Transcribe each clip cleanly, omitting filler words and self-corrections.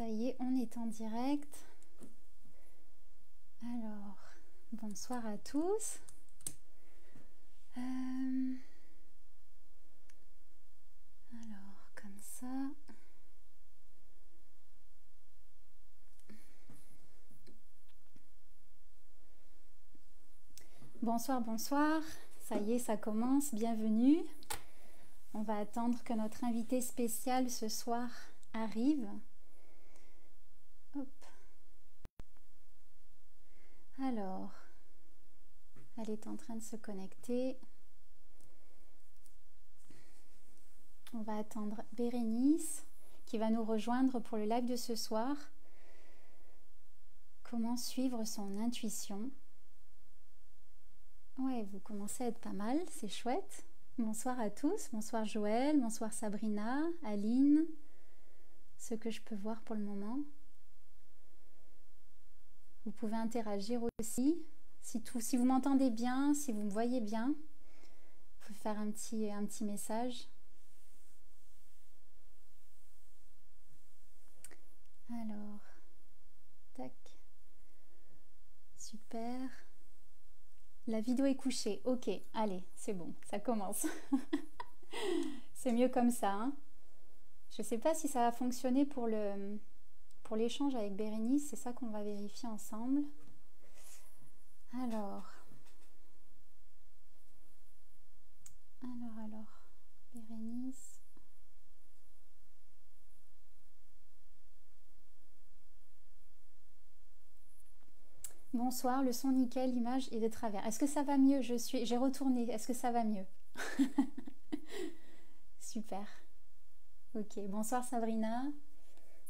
Ça y est, on est en direct. Alors, bonsoir à tous. Alors, comme ça. Bonsoir, bonsoir. Ça y est, ça commence. Bienvenue. On va attendre que notre invité spécial ce soir arrive. Hop. Alors, elle est en train de se connecter. On va attendre Bérénice qui va nous rejoindre pour le live de ce soir. Comment suivre son intuition? Ouais, vous commencez à être pas mal, c'est chouette. Bonsoir à tous, bonsoir Joël, bonsoir Sabrina, Aline, ce que je peux voir pour le moment. Vous pouvez interagir aussi, si vous m'entendez bien, si vous me voyez bien, vous pouvez faire un petit message. Alors, tac, super. La vidéo est couchée, ok, allez, c'est bon, ça commence. C'est mieux comme ça, hein. Je ne sais pas si ça va fonctionner pour l'échange avec Bérénice, c'est ça qu'on va vérifier ensemble. Alors, Bérénice. Bonsoir, le son nickel, l'image est de travers. Est-ce que ça va mieux? J'ai retourné, est-ce que ça va mieux? Super. Ok, bonsoir Sabrina.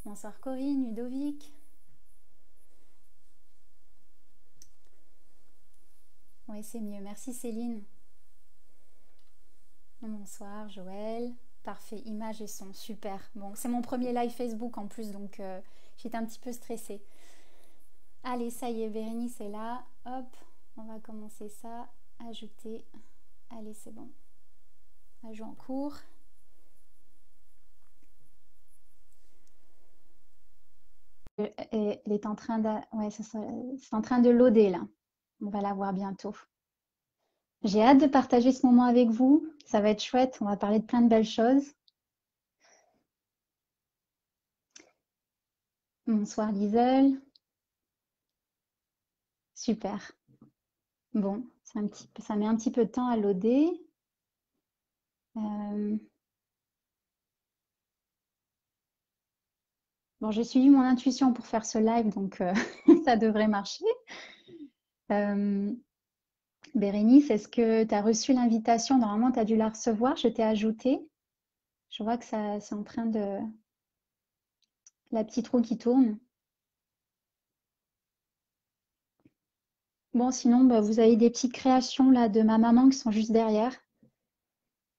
Bonsoir Corinne, Ludovic. Oui, c'est mieux. Merci Céline. Bonsoir Joël. Parfait, image et son, super. Bon, c'est mon premier live Facebook en plus, donc j'étais un petit peu stressée. Allez, ça y est, Bérénice est là. Hop, on va commencer ça. Ajouter. Allez, c'est bon. Ajout en cours. Elle est en train de, ouais, c'est en train de loader là. On va la voir bientôt. J'ai hâte de partager ce moment avec vous. Ça va être chouette. On va parler de plein de belles choses. Bonsoir Liselle. Super. Bon, ça met un petit peu de temps à loader. Bon, j'ai suivi mon intuition pour faire ce live, donc ça devrait marcher. Bérénice, est-ce que tu as reçu l'invitation? Normalement, tu as dû la recevoir. Je t'ai ajoutée. Je vois que ça, c'est en train de... La petite roue qui tourne. Bon, sinon, bah, vous avez des petites créations là de ma maman qui sont juste derrière.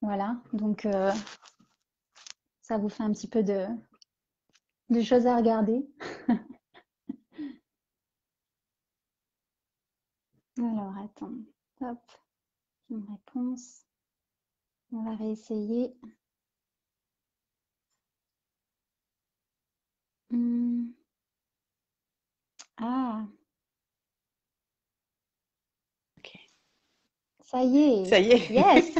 Voilà, donc ça vous fait un petit peu de choses à regarder. Alors, attends. Hop, une réponse. On va réessayer. Ah, Ok. ça y est. Ça y est. Yes.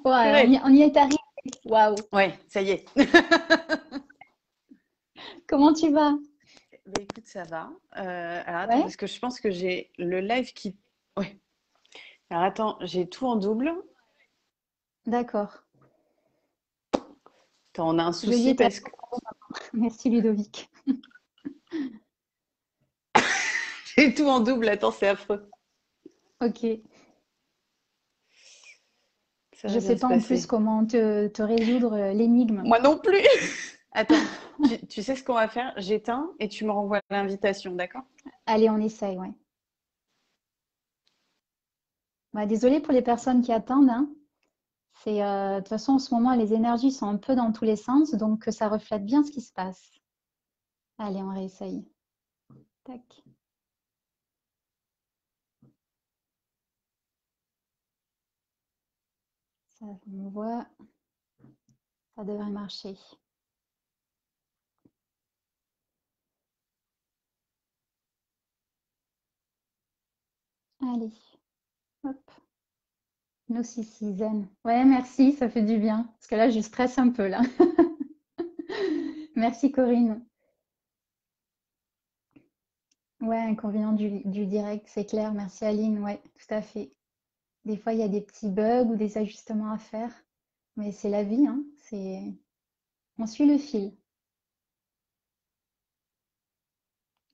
Ouais, Purée. on y est arrivé. Waouh. Ouais, ça y est. Comment tu vas? Bah, écoute, ça va. Alors attends, Ouais, parce que je pense que j'ai le live qui... Ouais. Alors attends, j'ai tout en double. d'accord. Attends, on a un Veuillez souci être parce que Merci Ludovic. j'ai tout en double. Attends, c'est affreux. Ok. Ça Je va sais bien se pas en plus passer. comment te résoudre l'énigme. Moi non plus. Attends, tu sais ce qu'on va faire? J'éteins et tu me renvoies l'invitation, d'accord? Allez, on essaye, ouais. Bah, désolée pour les personnes qui attendent, hein. De toute façon, en ce moment, les énergies sont un peu dans tous les sens, donc ça reflète bien ce qui se passe. Allez, on réessaye. Tac. Ça, on voit, ça devrait marcher. Allez, hop. No zen. Ouais, merci, ça fait du bien. Parce que là, je stresse un peu, là. Merci, Corinne. Ouais, inconvénient du direct, c'est clair. Merci, Aline. Ouais, tout à fait. Des fois, il y a des petits bugs ou des ajustements à faire. Mais c'est la vie, hein. On suit le fil.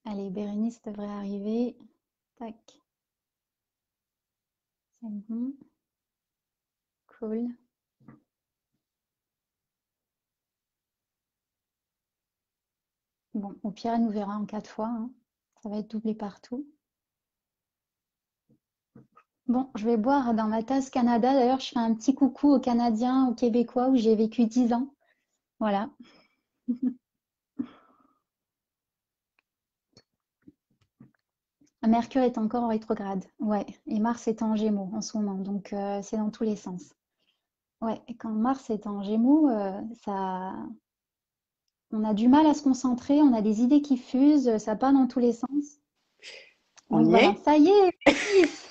Allez, Bérénice devrait arriver. Tac, c'est bon. Cool. Bon, au pire, elle nous verra en 4 fois, hein. Ça va être doublé partout. Bon, je vais boire dans ma tasse Canada. D'ailleurs, je fais un petit coucou aux Canadiens, aux Québécois où j'ai vécu 10 ans. Voilà. Mercure est encore en rétrograde. Ouais. Et Mars est en Gémeaux en ce moment. Donc, c'est dans tous les sens. Ouais. Et quand Mars est en Gémeaux, on a du mal à se concentrer. On a des idées qui fusent. Ça part dans tous les sens. On Donc, y voilà. est? Ça y est, Alice.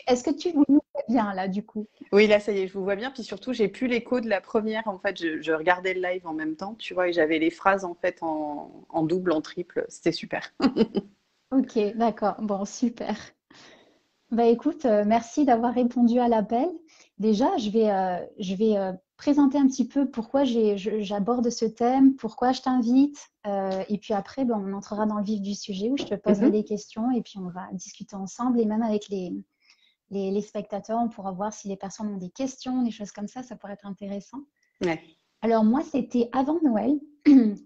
Est-ce que tu nous vois bien là, du coup? Oui, là, ça y est, je vous vois bien. Puis surtout, j'ai plus l'écho de la première. En fait, je regardais le live en même temps, tu vois, et j'avais les phrases en fait en double, en triple. C'était super. Ok, d'accord. Bon, super. Bah écoute, merci d'avoir répondu à l'appel. Déjà, je vais présenter un petit peu pourquoi j'aborde ce thème, pourquoi je t'invite, et puis après, ben, on entrera dans le vif du sujet où je te poserai Mhm. des questions et puis on va discuter ensemble et même avec les spectateurs, on pourra voir si les personnes ont des questions, des choses comme ça pourrait être intéressant. Ouais. Alors moi, c'était avant Noël.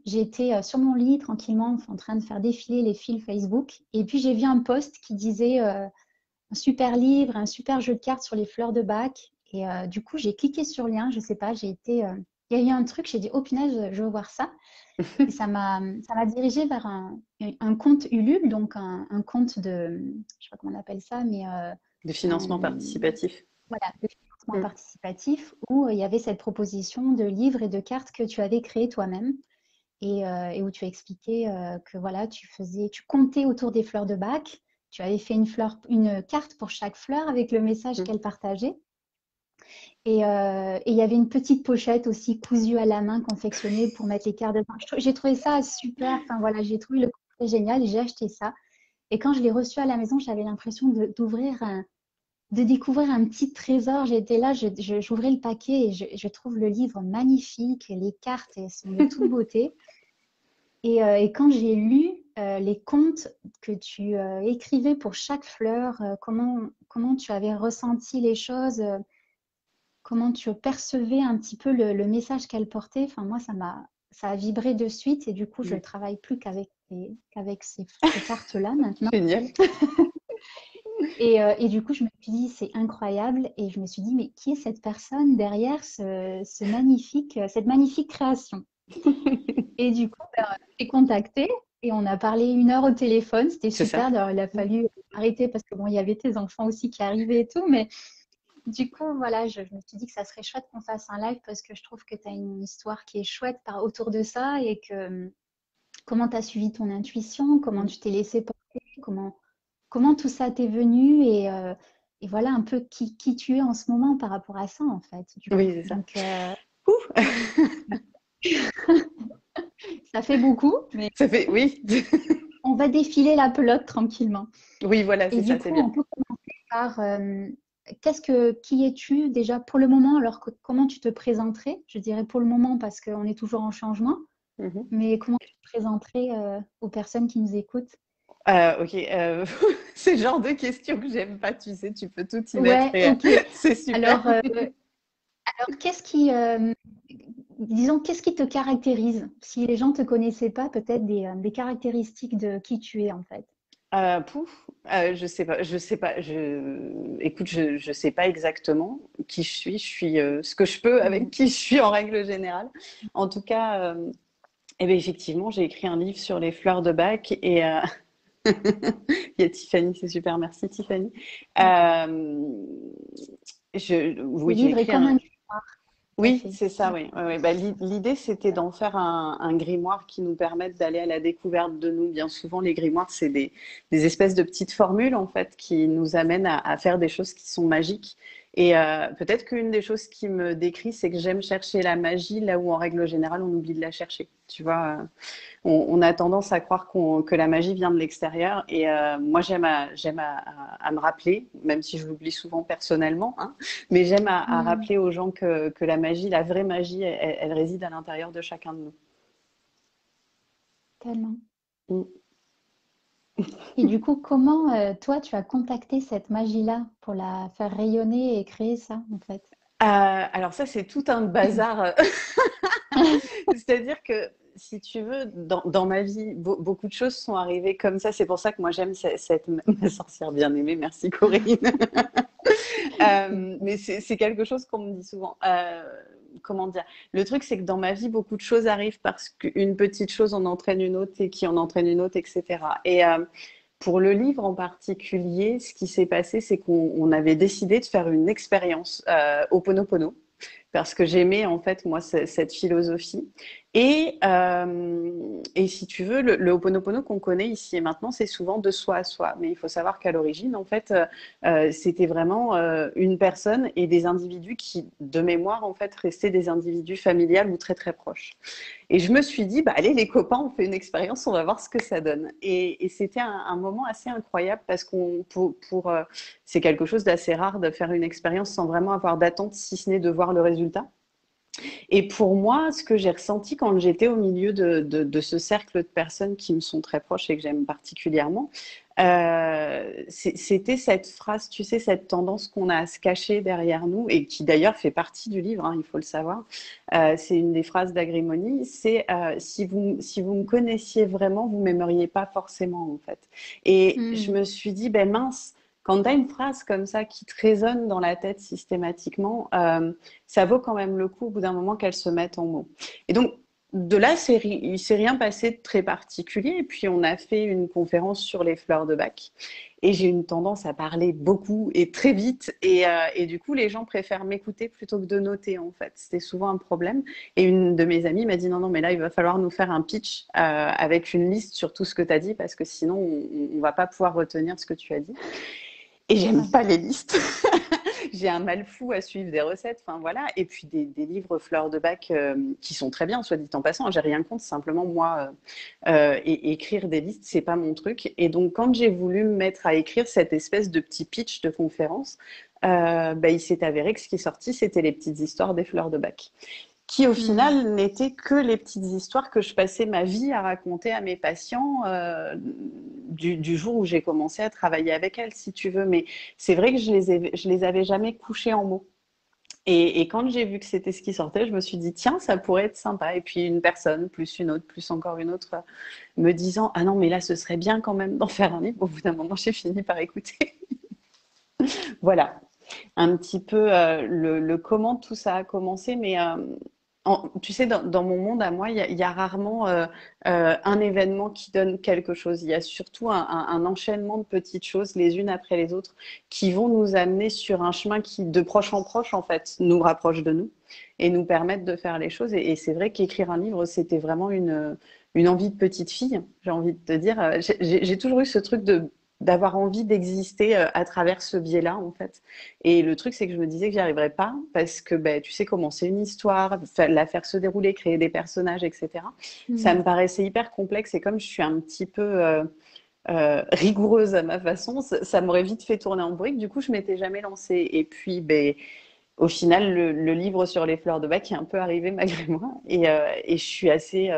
J'étais sur mon lit tranquillement en train de faire défiler les fils Facebook et puis j'ai vu un post qui disait un super livre, un super jeu de cartes sur les fleurs de bac. Et du coup, j'ai cliqué sur le lien, je sais pas, il y a eu un truc, j'ai dit, oh punaise, je veux voir ça. Et ça m'a dirigé vers un compte Ulule, donc un compte je sais pas comment on appelle ça, mais De financement un- participatif. voilà, de financement Mm. participatif, où il y avait cette proposition de livres et de cartes que tu avais créé toi-même. Et où tu expliquais que voilà, tu comptais autour des fleurs de bac. Tu avais fait une carte pour chaque fleur avec le message Mm. qu'elle partageait. Et il y avait une petite pochette aussi cousue à la main, confectionnée pour mettre les cartes dedans. J'ai trouvé ça super. Enfin voilà, j'ai trouvé le concept génial et j'ai acheté ça. Et quand je l'ai reçu à la maison, j'avais l'impression de découvrir un petit trésor. J'étais là, j'ouvrais le paquet et je trouve le livre magnifique. Les cartes, elles sont de toute beauté. Et quand j'ai lu les contes que tu écrivais pour chaque fleur, comment tu avais ressenti les choses, comment tu percevais un petit peu le message qu'elle portait, enfin moi ça a vibré de suite et du coup je ne Ouais. travaille plus qu'avec ces cartes-là maintenant. Génial. Et du coup je me suis dit c'est incroyable et je me suis dit mais qui est cette personne derrière cette magnifique création? Et du coup, ben, j'ai contacté et on a parlé 1 heure au téléphone. C'était C'est ça. super. Alors, il a fallu arrêter parce que bon, il y avait tes enfants aussi qui arrivaient et tout. Mais du coup, voilà, je me suis dit que ça serait chouette qu'on fasse un live parce que je trouve que tu as une histoire qui est chouette autour de ça et que comment tu as suivi ton intuition, comment Mm. tu t'es laissé porter, comment tout ça t'est venu et voilà un peu qui tu es en ce moment par rapport à ça, en fait, du coup. Oui, c'est ça. Donc, Ouh. ça fait beaucoup, mais Ça fait, oui. on va défiler la pelote tranquillement. Oui, voilà, Et c'est du ça, c'est coup, bien. on peut commencer par qui es-tu déjà pour le moment? Alors, comment tu te présenterais? Je dirais pour le moment parce qu'on est toujours en changement, Mhm. mais comment tu te présenterais aux personnes qui nous écoutent? Ok, c'est le genre de questions que j'aime pas, tu sais, tu peux tout y mettre Ouais, et ok. c'est super. Alors, disons, qu'est-ce qui te caractérise? Si les gens ne te connaissaient pas, peut-être des caractéristiques de qui tu es en fait. Je sais pas, écoute, je sais pas exactement qui je suis. Je suis ce que je peux avec Mhm. qui je suis en règle générale. En tout cas, eh ben, effectivement, j'ai écrit un livre sur les fleurs de bac et il y a Tiffany, c'est super, merci Tiffany. Ouais. Euh, Le oui, j'ai livre est écrit comme un, un histoire. à Oui, fait. c'est ça, oui. Ouais, ouais. Bah, l'idée, c'était d'en faire un grimoire qui nous permette d'aller à la découverte de nous. Bien souvent, les grimoires, c'est des espèces de petites formules, en fait, qui nous amènent à faire des choses qui sont magiques. Et peut-être qu'une des choses qui me décrit, c'est que j'aime chercher la magie là où, en règle générale, on oublie de la chercher. Tu vois, on a tendance à croire que la magie vient de l'extérieur. Et moi, j'aime à me rappeler, même si je l'oublie souvent personnellement, hein, mais j'aime à Hmm, rappeler aux gens que la magie, la vraie magie, elle réside à l'intérieur de chacun de nous. tellement. Mm. Et du coup, comment toi, tu as contacté cette magie-là pour la faire rayonner et créer ça, en fait? Alors ça, c'est tout un bazar. C'est-à-dire que, si tu veux, dans ma vie, beaucoup de choses sont arrivées comme ça. C'est pour ça que moi, j'aime cette ma sorcière bien-aimée. Merci Corinne. Mais c'est quelque chose qu'on me dit souvent. Comment dire? Le truc, c'est que dans ma vie, beaucoup de choses arrivent parce qu'une petite chose en entraîne une autre et qui en entraîne une autre, etc. Et pour le livre en particulier, ce qui s'est passé, c'est qu'on avait décidé de faire une expérience Ho'oponopono parce que j'aimais en fait moi cette philosophie. Et si tu veux, le Ho'oponopono qu'on connaît ici et maintenant, c'est souvent de soi à soi. Mais il faut savoir qu'à l'origine, en fait, c'était vraiment une personne et des individus qui, de mémoire, en fait, restaient des individus familiales ou très très proches. Et je me suis dit, bah, allez les copains, on fait une expérience, on va voir ce que ça donne. Et c'était un moment assez incroyable parce c'est quelque chose d'assez rare de faire une expérience sans vraiment avoir d'attente, si ce n'est de voir le résultat. Et pour moi, ce que j'ai ressenti quand j'étais au milieu de ce cercle de personnes qui me sont très proches et que j'aime particulièrement, c'était cette phrase, tu sais, cette tendance qu'on a à se cacher derrière nous et qui d'ailleurs fait partie du livre, hein, il faut le savoir. C'est une des phrases d'Agrimony, c'est si vous me connaissiez vraiment, vous m'aimeriez pas forcément en fait. Et je Hmm, me suis dit, ben mince, quand tu as une phrase comme ça qui te résonne dans la tête systématiquement, ça vaut quand même le coup au bout d'un moment qu'elle se mette en mots. Et donc, de là, il ne s'est rien passé de très particulier. Et puis, on a fait une conférence sur les fleurs de bac. Et j'ai une tendance à parler beaucoup et très vite. Et du coup, les gens préfèrent m'écouter plutôt que de noter, en fait. C'était souvent un problème. Et une de mes amies m'a dit, non, non, mais là, il va falloir nous faire un pitch avec une liste sur tout ce que tu as dit, parce que sinon, on ne va pas pouvoir retenir ce que tu as dit. Et j'aime ouais. pas les listes. J'ai un mal fou à suivre des recettes, enfin voilà. Et puis des livres fleurs de bac qui sont très bien, soit dit en passant. J'ai rien contre, simplement moi, écrire des listes, c'est pas mon truc. Et donc quand j'ai voulu me mettre à écrire cette espèce de petit pitch de conférence, bah, il s'est avéré que ce qui est sorti, c'était les petites histoires des fleurs de bac qui au Hmm, final n'étaient que les petites histoires que je passais ma vie à raconter à mes patients du jour où j'ai commencé à travailler avec elles, si tu veux. Mais c'est vrai que je les avais jamais couchées en mots. Et quand j'ai vu que c'était ce qui sortait, je me suis dit, tiens, ça pourrait être sympa. Et puis une personne, plus une autre, plus encore une autre, me disant, ah non, mais là, ce serait bien quand même d'en faire un livre. Au bout d'un moment, j'ai fini par écouter. Voilà, un petit peu le comment tout ça a commencé. Mais tu sais, dans mon monde à moi, il y a rarement un événement qui donne quelque chose. Il y a surtout un enchaînement de petites choses, les unes après les autres, qui vont nous amener sur un chemin qui, de proche en proche, en fait, nous rapproche de nous et nous permettent de faire les choses. Et c'est vrai qu'écrire un livre, c'était vraiment une envie de petite fille, j'ai envie de te dire. J'ai toujours eu ce truc d'avoir envie d'exister à travers ce biais-là, en fait. Et le truc, c'est que je me disais que j'y arriverais pas parce que ben, tu sais comment c'est une histoire, la faire se dérouler, créer des personnages, etc. Ça hmm. me paraissait hyper complexe et comme je suis un petit peu rigoureuse à ma façon, ça m'aurait vite fait tourner en brique. Du coup, je m'étais jamais lancée. Et puis, ben, au final, le livre sur les fleurs de bac est un peu arrivé malgré moi. Et je suis assez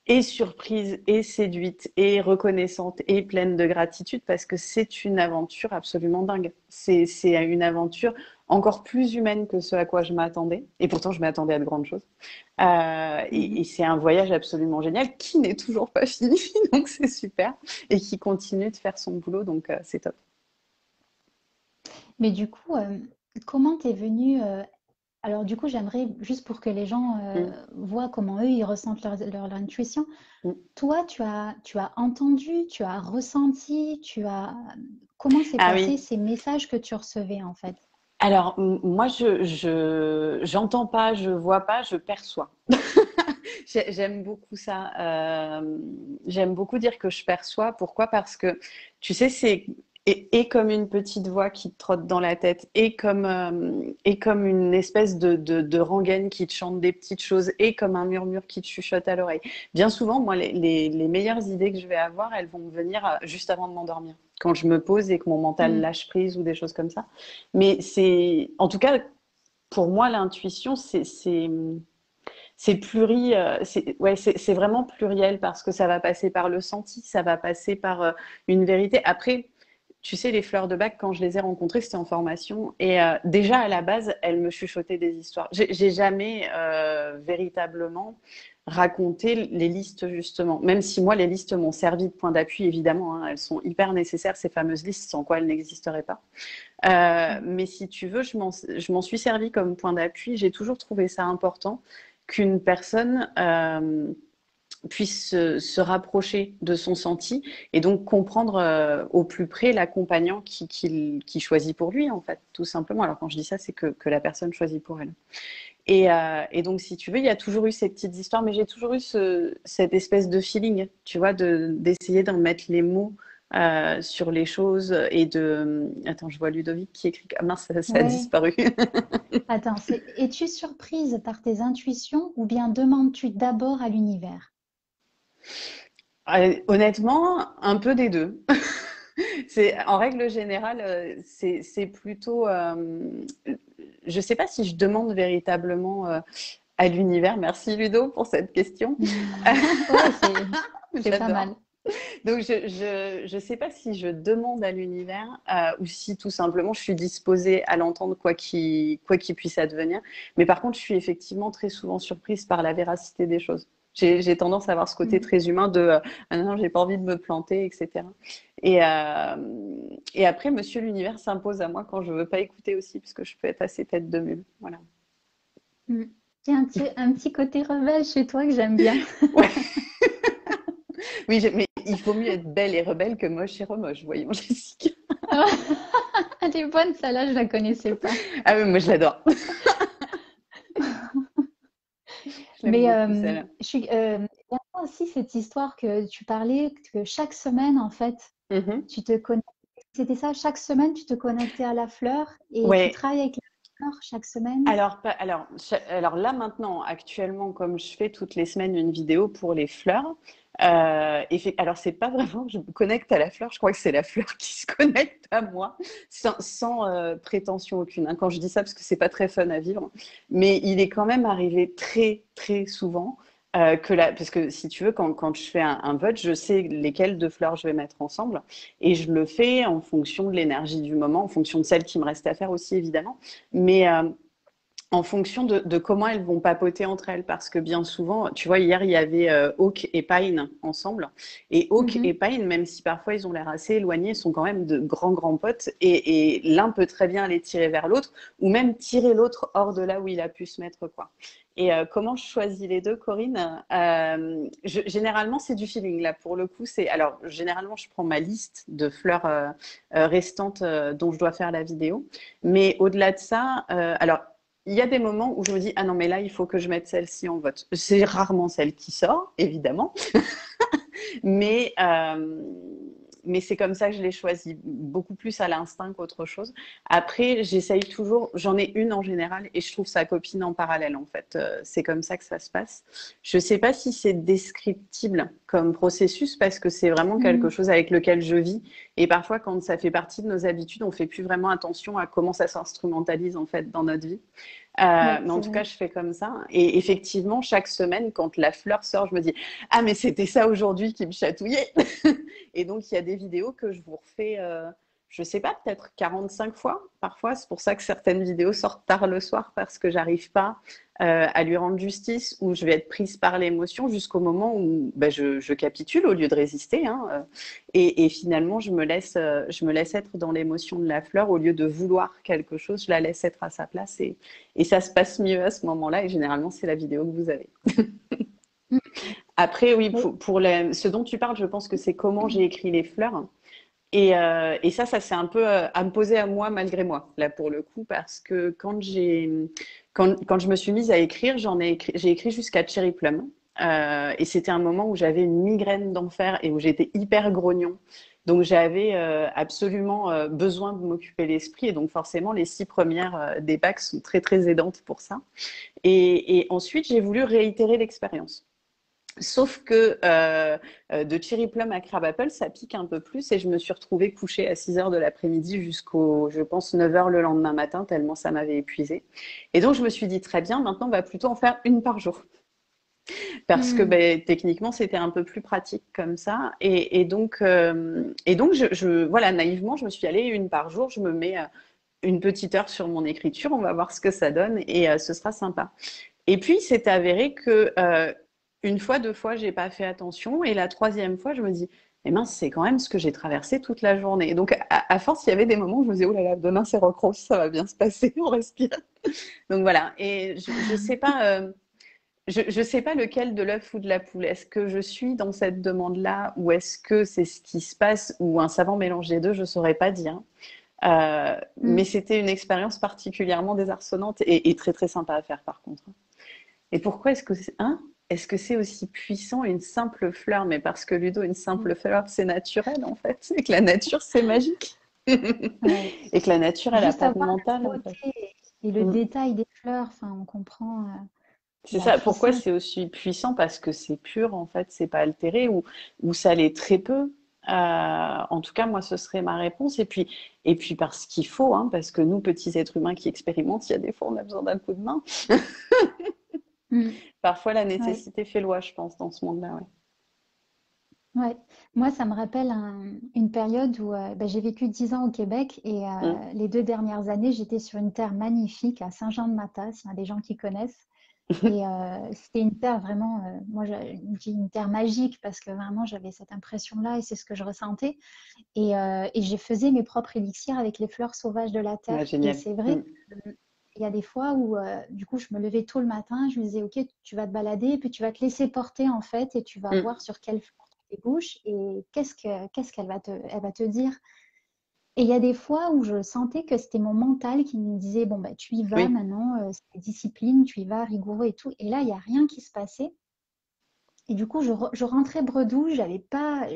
et surprise, et séduite, et reconnaissante, et pleine de gratitude parce que c'est une aventure absolument dingue. C'est une aventure encore plus humaine que ce à quoi je m'attendais. Et pourtant, je m'attendais à de grandes choses. Et Mhm. c'est un voyage absolument génial qui n'est toujours pas fini, donc c'est super, et qui continue de faire son boulot, donc c'est top. Mais du coup, comment t'es venue alors du coup, j'aimerais juste pour que les gens Mm, voient comment eux ils ressentent leur intuition. mm. Toi, tu as entendu, tu as ressenti, comment s'est Ah passé oui, ces messages que tu recevais en fait? Alors, moi, j'entends pas, je vois pas, je perçois. J'aime beaucoup ça. J'aime beaucoup dire que je perçois. Pourquoi? Parce que, tu sais, et comme une petite voix qui te trotte dans la tête, et comme une espèce de rengaine qui te chante des petites choses, et comme un murmure qui te chuchote à l'oreille. Bien souvent, moi, les meilleures idées que je vais avoir, elles vont me venir juste avant de m'endormir, quand je me pose et que mon mental Mm. lâche prise ou des choses comme ça. Mais en tout cas, pour moi, l'intuition, ouais, c'est vraiment pluriel parce que ça va passer par le senti, ça va passer par une vérité. Après, tu sais, les fleurs de bac, quand je les ai rencontrées, c'était en formation. Et déjà, à la base, elles me chuchotaient des histoires. J'ai jamais véritablement raconté les listes, justement. Même si moi, les listes m'ont servi de point d'appui, évidemment. Hein, elles sont hyper nécessaires, ces fameuses listes, sans quoi elles n'existeraient pas. Mais si tu veux, je m'en suis servi comme point d'appui. J'ai toujours trouvé ça important qu'une personne puisse se rapprocher de son senti et donc comprendre au plus près l'accompagnant qui choisit pour lui, en fait, tout simplement. Alors, quand je dis ça, c'est que la personne choisit pour elle. Et donc, si tu veux, il y a toujours eu ces petites histoires, mais j'ai toujours eu cette espèce de feeling, tu vois, d'essayer d'en mettre les mots sur les choses et de... Attends, je vois Ludovic qui écrit... Ah mince, ça a Oui. disparu. Attends, es-tu surprise par tes intuitions ou bien demandes-tu d'abord à l'univers? Honnêtement, un peu des deux. En règle générale, c'est plutôt... je ne sais pas si je demande véritablement à l'univers. Merci Ludo pour cette question. Ouais, c'est pas mal. J'adore. Donc, je sais pas si je demande à l'univers ou si tout simplement je suis disposée à l'entendre quoi qu'il puisse advenir. Mais par contre, je suis effectivement très souvent surprise par la véracité des choses. J'ai tendance à avoir ce côté Mm. très humain de ah non, j'ai pas envie de me planter, etc. Et, euh, et après, Monsieur l'univers s'impose à moi quand je veux pas écouter aussi, parce que je peux être assez tête de mule. Voilà. Mm. Il y a un petit côté rebelle chez toi que j'aime bien. Ouais. Oui, mais il faut mieux être belle et rebelle que moche et remoche, voyons, Jessica. Elle est bonne, celle-là, je la connaissais pas. Ah oui, moi je l'adore. Je l'aime Mais beaucoup, celle-là. il y a aussi cette histoire que tu parlais, que chaque semaine, en fait, Mhm. tu te connectes. C'était ça, chaque semaine, tu te connectais à la fleur et tu Ouais. travailles avec la fleur chaque semaine. Alors là maintenant, actuellement, comme je fais toutes les semaines une vidéo pour les fleurs, alors c'est pas vraiment que je me connecte à la fleur, je crois que c'est la fleur qui se connecte à moi, sans prétention aucune. Hein. Quand je dis ça, parce que c'est pas très fun à vivre, mais il est quand même arrivé très très souvent parce que si tu veux, quand je fais un vote, je sais lesquelles de fleurs je vais mettre ensemble, et je le fais en fonction de l'énergie du moment, en fonction de celle qui me reste à faire aussi évidemment. Mais en fonction de comment elles vont papoter entre elles. Parce que bien souvent, tu vois, hier, il y avait Hawk et Pine ensemble. Et Hawk et Mhm. Pine, même si parfois ils ont l'air assez éloignés, sont quand même de grands, grands potes. Et l'un peut très bien les tirer vers l'autre, ou même tirer l'autre hors de là où il a pu se mettre, quoi. Et comment je choisis les deux, Corinne? Généralement, c'est du feeling. Là, pour le coup, alors généralement, je prends ma liste de fleurs restantes dont je dois faire la vidéo. Mais au-delà de ça, alors il y a des moments où je me dis, ah non, mais là, il faut que je mette celle-ci en vote. C'est rarement celle qui sort, évidemment, mais, euh, mais c'est comme ça que je l'ai choisi, beaucoup plus à l'instinct qu'autre chose. Après, j'essaye toujours, j'en ai une en général et je trouve sa copine en parallèle, en fait. C'est comme ça que ça se passe. Je ne sais pas si c'est descriptible comme processus parce que c'est vraiment quelque Mhm. chose avec lequel je vis. Et parfois, quand ça fait partie de nos habitudes, on ne fait plus vraiment attention à comment ça s'instrumentalise, en fait, dans notre vie. Oui, Mais en c'est tout cas, vrai. je fais comme ça. Et effectivement, chaque semaine, quand la fleur sort, je me dis, ah, mais c'était ça aujourd'hui qui me chatouillait. Et donc, il y a des vidéos que je vous refais, je sais pas, peut-être 45 fois parfois. C'est pour ça que certaines vidéos sortent tard le soir parce que j'arrive pas à lui rendre justice ou je vais être prise par l'émotion jusqu'au moment où ben, je capitule au lieu de résister. Hein, et finalement, je me laisse être dans l'émotion de la fleur au lieu de vouloir quelque chose. Je la laisse être à sa place et ça se passe mieux à ce moment-là. Et généralement, c'est la vidéo que vous avez. Mhm. Après, oui, Mais ce dont tu parles, je pense que c'est comment j'ai écrit les fleurs. Et ça s'est un peu imposé à moi malgré moi, là pour le coup, parce que quand je me suis mise à écrire, j'ai écrit jusqu'à Cherry Plum. Et c'était un moment où j'avais une migraine d'enfer et où j'étais hyper grognon. Donc j'avais absolument besoin de m'occuper l'esprit. Et donc forcément, les 6 premières des bacs sont très très aidantes pour ça. Et ensuite, j'ai voulu réitérer l'expérience. Sauf que de Cherry Plum à Crab Apple, ça pique un peu plus et je me suis retrouvée couchée à 6 heures de l'après-midi jusqu'au, je pense, 9 heures le lendemain matin, tellement ça m'avait épuisée. Et donc, je me suis dit, très bien, maintenant, on va plutôt en faire une par jour. Parce que Hmm. ben, techniquement, c'était un peu plus pratique comme ça. Voilà, naïvement, je me suis dit, allez, une par jour, je me mets une petite heure sur mon écriture, on va voir ce que ça donne et ce sera sympa. Et puis, c'est avéré que une fois, 2 fois, j'ai pas fait attention. Et la troisième fois, je me dis, mais mince, c'est quand même ce que j'ai traversé toute la journée. Et donc, à force, il y avait des moments où je me disais, oh là là, demain c'est Rockrose, ça va bien se passer, on respire. Donc voilà. Et je sais pas, je sais pas lequel de l'œuf ou de la poule. Est-ce que je suis dans cette demande-là ou est-ce que c'est ce qui se passe ou un savant mélange des deux, je saurais pas dire. Mais Hmm. c'était une expérience particulièrement désarçonnante et très très sympa à faire par contre. Et pourquoi est-ce que c'est aussi puissant une simple fleur? Mais parce que Ludo, une simple fleur, c'est naturel en fait. Et que la nature, c'est magique. Ouais. Et que la nature, elle n'a Juste pas de avoir mental la en fait. beauté et le Mm. détail des fleurs, enfin, on comprend C'est la ça. Pourquoi puissance. c'est aussi puissant? Parce que c'est pur en fait, c'est pas altéré ou ça l'est très peu. En tout cas, moi, ce serait ma réponse. Et puis parce qu'il faut, hein, parce que nous, petits êtres humains qui expérimentent, il y a des fois, on a besoin d'un coup de main. Hmm. Parfois, la Ouais. nécessité fait loi, je pense, dans ce monde-là. Ouais. Ouais, moi ça me rappelle une période où bah, j'ai vécu 10 ans au Québec et Mm. les 2 dernières années j'étais sur une terre magnifique à Saint-Jean-de-Mataz, il y a des gens qui connaissent. Et c'était une terre vraiment, moi je dis une terre magique parce que vraiment j'avais cette impression-là et c'est ce que je ressentais. Et je faisais mes propres élixirs avec les fleurs sauvages de la terre. Ouais, Et génial. c'est vrai Mm. qu'il y a des fois où du coup je me levais tôt le matin, je me disais ok tu vas te balader et puis tu vas te laisser porter en fait et tu vas Mm. voir sur quelle fleur tu débouches et qu'est-ce qu'elle va elle va te dire. Et il y a des fois où je sentais que c'était mon mental qui me disait bon bah tu y vas Oui. maintenant, c'est discipline, tu y vas rigoureux et tout. Et là il n'y a rien qui se passait. Et du coup, je rentrais bredouille, j'avais pas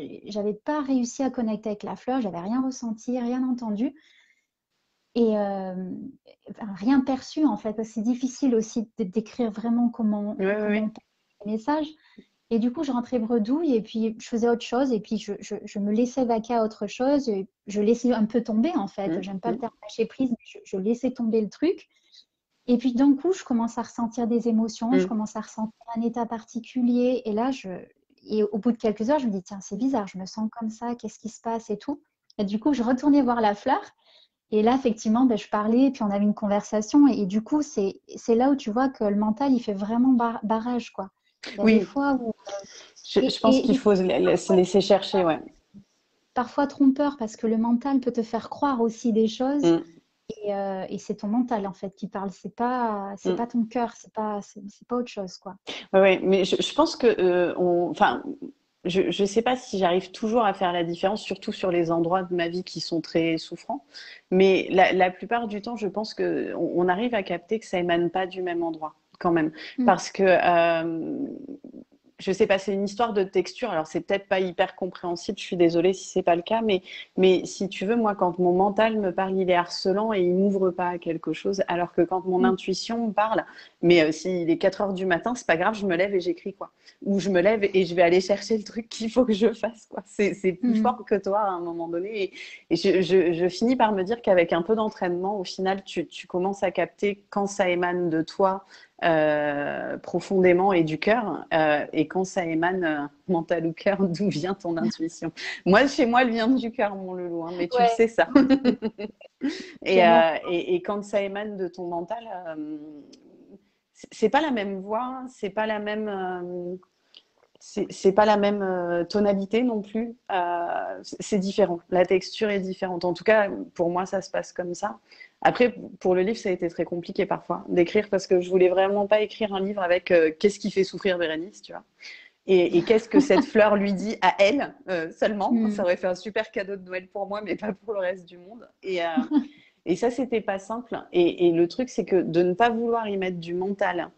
réussi à connecter avec la fleur, j'avais rien ressenti, rien entendu et enfin, rien perçu en fait. C'est difficile aussi de décrire vraiment Oui, oui, comment on oui. passe les messages. Et du coup, je rentrais bredouille et puis je faisais autre chose et puis je me laissais vaquer à autre chose. Et je laissais un peu tomber en fait. Mm. J'aime pas le Mm. terme lâcher prise, mais je laissais tomber le truc. Et puis d'un coup, je commence à ressentir des émotions, je Mm. commence à ressentir un état particulier. Et là, et au bout de quelques heures, je me dis, tiens, c'est bizarre, je me sens comme ça, qu'est-ce qui se passe et tout. Et du coup, je retournais voir la fleur. Et là, effectivement, ben, je parlais, et puis on avait une conversation. Et du coup, c'est là où tu vois que le mental, il fait vraiment barrage, quoi. Il y a des Oui, fois où... je pense qu'il faut se laisser chercher, ouais. parfois trompeur, parce que le mental peut te faire croire aussi des choses. Mm. Et c'est ton mental en fait qui parle, c'est Mm. pas ton cœur, c'est pas autre chose quoi. Ouais, ouais, mais je pense que enfin, je sais pas si j'arrive toujours à faire la différence, surtout sur les endroits de ma vie qui sont très souffrants. Mais la plupart du temps, je pense que on arrive à capter que ça émane pas du même endroit, quand même, Mm. parce que je sais pas, c'est une histoire de texture. Alors, c'est peut-être pas hyper compréhensible. Je suis désolée si c'est pas le cas, mais si tu veux, moi, quand mon mental me parle, il est harcelant et il m'ouvre pas à quelque chose. Alors que quand mon Mm. intuition me parle, mais s'il est 4 heures du matin, c'est pas grave, je me lève et j'écris, quoi. Ou je me lève et je vais aller chercher le truc qu'il faut que je fasse, quoi. C'est plus Mm. fort que toi à un moment donné. Et je finis par me dire qu'avec un peu d'entraînement, au final, tu commences à capter quand ça émane de toi profondément et du cœur. Et quand ça émane mental ou cœur, d'où vient ton intuition? Moi, chez moi, elle vient du cœur, mon loulou, hein, mais tu le Ouais, sais ça. moi aussi. Et, Chez moi. quand ça émane de ton mental, c'est pas la même voix, c'est pas la même tonalité non plus. C'est différent. La texture est différente. En tout cas, pour moi, ça se passe comme ça. Après, pour le livre, ça a été très compliqué parfois d'écrire parce que je voulais vraiment pas écrire un livre avec qu'est-ce qui fait souffrir Bérénice, tu vois. Et qu'est-ce que cette fleur lui dit à elle seulement? Ça Hmm. aurait fait un super cadeau de Noël pour moi, mais pas pour le reste du monde. Et ça, c'était pas simple. Et le truc, c'est que de ne pas vouloir y mettre du mental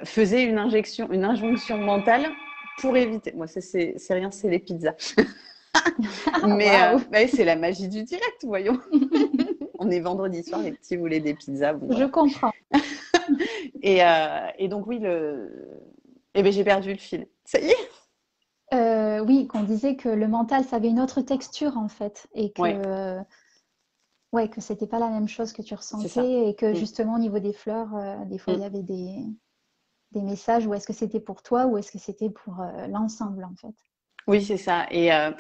faisait une injonction mentale pour éviter. Moi, ça, c'est rien, c'est les pizzas. Ah, Mais waouh! ouais, c'est la magie du direct, voyons. On est vendredi soir, les petits voulaient des pizzas. Bon, Je voilà. comprends. Et donc, oui, eh ben, j'ai perdu le fil. Ça y est? Oui, qu'on disait que le mental, ça avait une autre texture en fait, et que Ouais, ouais, que c'était pas la même chose que tu c'est ça. ressentais, et que Mm. justement au niveau des fleurs, des fois il y Mm. avait des messages, ou est-ce que c'était pour toi, ou est-ce que c'était pour l'ensemble en fait. Oui, c'est ça. Mais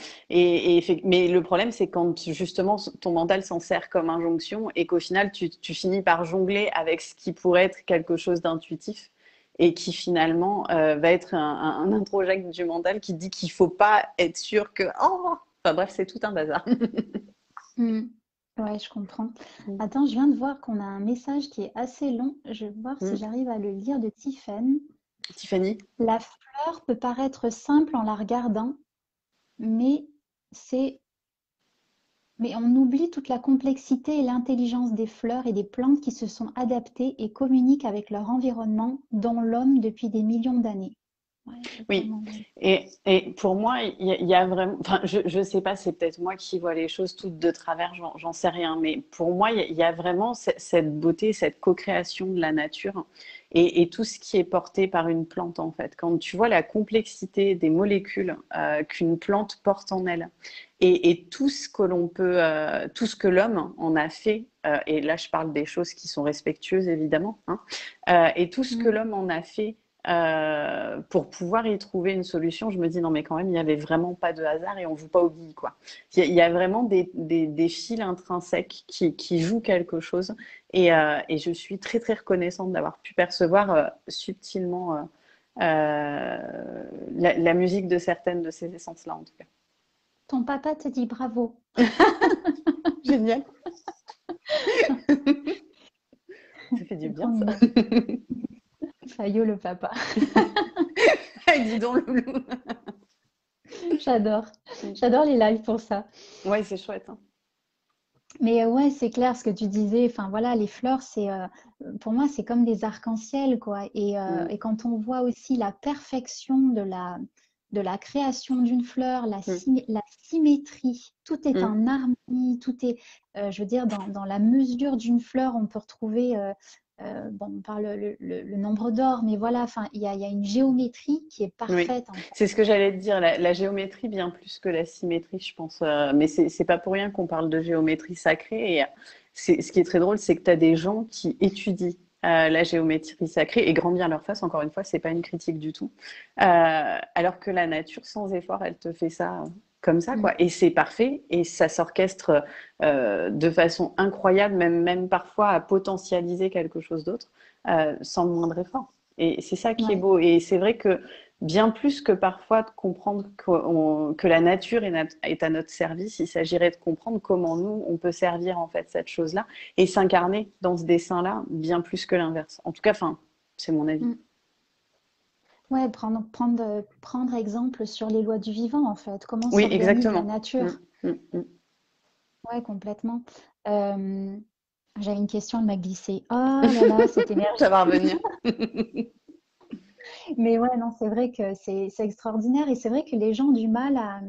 le problème, c'est quand justement ton mental s'en sert comme injonction et qu'au final, tu finis par jongler avec ce qui pourrait être quelque chose d'intuitif et qui finalement va être un introject du mental qui dit qu'il faut pas être sûr que... Oh, enfin bref, c'est tout un bazar. Hmm. Ouais, je comprends. Attends, je viens de voir qu'on a un message qui est assez long. Je vais voir si Mm. j'arrive à le lire de Tiffen. Tiffany? La fleur peut paraître simple en la regardant, mais c'est mais on oublie toute la complexité et l'intelligence des fleurs et des plantes qui se sont adaptées et communiquent avec leur environnement, dont l'homme depuis des millions d'années. Ouais, Oui, totalement. Ouais. et pour moi, il y a vraiment, enfin, je sais pas, c'est peut-être moi qui vois les choses toutes de travers, j'en sais rien, mais pour moi, il y a vraiment cette beauté, cette co-création de la nature et tout ce qui est porté par une plante, en fait. Quand tu vois la complexité des molécules qu'une plante porte en elle et tout ce que l'on peut, tout ce que l'homme en a fait, et là, je parle des choses qui sont respectueuses, évidemment, hein, et tout ce que Mm. l'homme en a fait pour pouvoir y trouver une solution, je me dis non mais quand même il n'y avait vraiment pas de hasard et on joue pas au billes quoi. Il y a vraiment des fils intrinsèques qui jouent quelque chose et je suis très très reconnaissante d'avoir pu percevoir subtilement la musique de certaines de ces essences-là en tout cas. Ton papa te dit bravo. Génial, ça fait du C'est trop bien ça. mignon. Fayot le papa. Dis donc Loulou. J'adore. J'adore les lives pour ça. Ouais c'est chouette. Hein. Mais ouais, c'est clair ce que tu disais. Enfin voilà, les fleurs, pour moi, c'est comme des arcs-en-ciel, quoi. Mm, Et quand on voit aussi la perfection de la création d'une fleur, mm, la symétrie, tout est mm. en harmonie, tout est, je veux dire, dans la mesure d'une fleur, on peut retrouver, bon, on parle le nombre d'or, mais voilà, enfin, il y a une géométrie qui est Oui, parfaite, en fait. c'est ce que j'allais te dire, la géométrie bien plus que la symétrie, je pense. Mais c'est pas pour rien qu'on parle de géométrie sacrée. Et ce qui est très drôle, c'est que tu as des gens qui étudient la géométrie sacrée et grand bien leur face, encore une fois, c'est pas une critique du tout. Alors que la nature, sans effort, elle te fait ça comme ça, Mm. quoi. Et c'est parfait et ça s'orchestre de façon incroyable, même parfois à potentialiser quelque chose d'autre sans le moindre effort. Et c'est ça qui est Ouais. beau. Et c'est vrai que bien plus que parfois de comprendre que la nature est à notre service, il s'agirait de comprendre comment nous, on peut servir en fait cette chose-là et s'incarner dans ce dessin-là bien plus que l'inverse. En tout cas, enfin, c'est mon avis. Mm. Ouais, prendre exemple sur les lois du vivant, en fait. Comment Oui, s'organise la exactement. Mm, nature? mm, mm. Ouais, complètement. Euh, J'avais une question, elle m'a glissé. Oh là là, cette Ça énergie. va revenir. Mais ouais, non, c'est vrai que c'est extraordinaire. Et c'est vrai que les gens ont du mal à,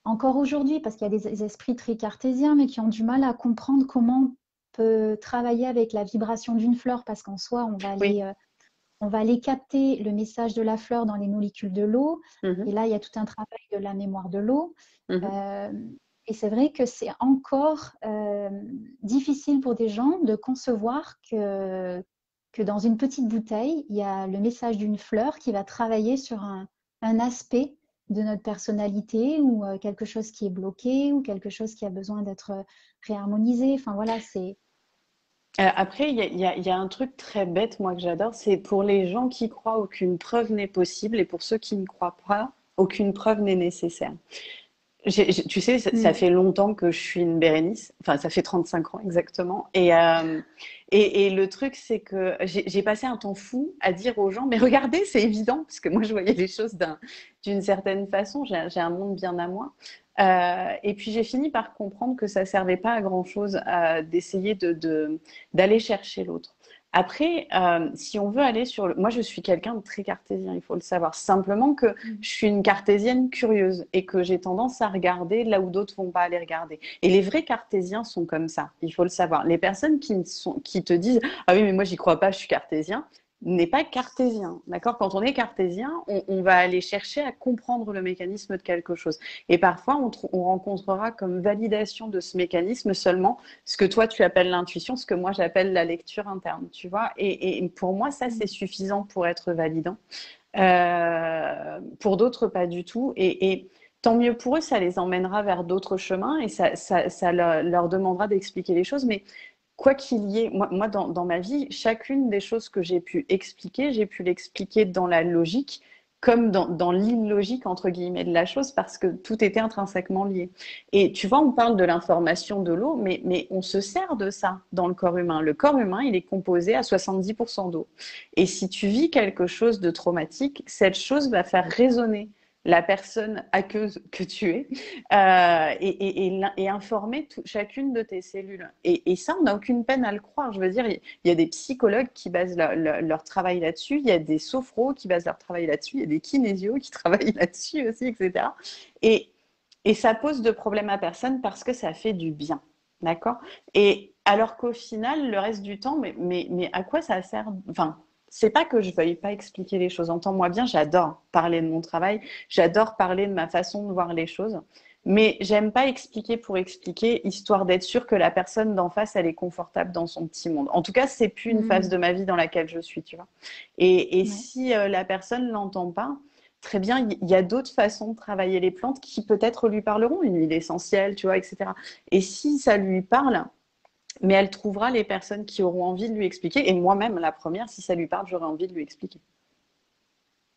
encore aujourd'hui, parce qu'il y a des esprits très cartésiens, mais qui ont du mal à comprendre comment on peut travailler avec la vibration d'une fleur, parce qu'en soi, Oui. on va aller capter le message de la fleur dans les molécules de l'eau. Et Mhm, là, il y a tout un travail de la mémoire de l'eau. mhm. Euh, et c'est vrai que c'est encore difficile pour des gens de concevoir que dans une petite bouteille, il y a le message d'une fleur qui va travailler sur un aspect de notre personnalité, ou quelque chose qui est bloqué, ou quelque chose qui a besoin d'être réharmonisé. Enfin voilà, c'est... Après, il y a un truc très bête, moi, que j'adore, c'est pour les gens qui croient aucune preuve n'est possible et pour ceux qui ne croient pas, aucune preuve n'est nécessaire. Tu sais, ça Mm. fait longtemps que je suis une Bérénice. Enfin, ça fait 35 ans exactement. Et le truc, c'est que j'ai passé un temps fou à dire aux gens, mais regardez, c'est évident, parce que moi, je voyais les choses d'une certaine façon. J'ai un monde bien à moi. Et puis, j'ai fini par comprendre que ça servait pas à grand-chose d'essayer d'aller chercher l'autre. Après, si on veut aller sur moi, je suis quelqu'un de très cartésien, il faut le savoir. Simplement que Mm. je suis une cartésienne curieuse et que j'ai tendance à regarder là où d'autres vont pas aller regarder. Et les vrais cartésiens sont comme ça, il faut le savoir. Les personnes qui te disent ah oui mais moi j'y crois pas, je suis cartésien, n'est pas cartésien, d'accord? Quand on est cartésien, on va aller chercher à comprendre le mécanisme de quelque chose. Et parfois, on rencontrera comme validation de ce mécanisme seulement ce que toi tu appelles l'intuition, ce que moi j'appelle la lecture interne, tu vois. Et pour moi, ça c'est Mm. suffisant pour être validant. Pour d'autres, pas du tout. Et tant mieux pour eux, ça les emmènera vers d'autres chemins et ça leur demandera d'expliquer les choses. Mais quoi qu'il y ait, moi dans ma vie, chacune des choses que j'ai pu l'expliquer dans la logique comme dans l'illogique, entre guillemets, de la chose, parce que tout était intrinsèquement lié. Et tu vois, on parle de l'information de l'eau, mais on se sert de ça dans le corps humain. Le corps humain, il est composé à 70% d'eau. Et si tu vis quelque chose de traumatique, cette chose va faire résonner la personne aqueuse que tu es et informer chacune de tes cellules. Et ça, on n'a aucune peine à le croire. Je veux dire, il y a des psychologues qui basent leur travail là-dessus, il y a des sophros qui basent leur travail là-dessus, il y a des kinésios qui travaillent là-dessus aussi, etc. Et, et ça pose de problème à personne parce que ça fait du bien. D'accord? Et alors qu'au final, le reste du temps, mais à quoi ça sert? Enfin, c'est pas que je veuille pas expliquer les choses. Entends-moi bien, j'adore parler de mon travail, j'adore parler de ma façon de voir les choses, mais j'aime pas expliquer pour expliquer, histoire d'être sûre que la personne d'en face, elle est confortable dans son petit monde. En tout cas, c'est plus une phase Mm. de ma vie dans laquelle je suis, tu vois. Et Ouais. si la personne l'entend pas, très bien, il y a d'autres façons de travailler les plantes qui peut-être lui parleront, une huile essentielle, tu vois, etc. Et si ça lui parle, mais elle trouvera les personnes qui auront envie de lui expliquer. Et moi-même, la première, si ça lui parle, j'aurai envie de lui expliquer.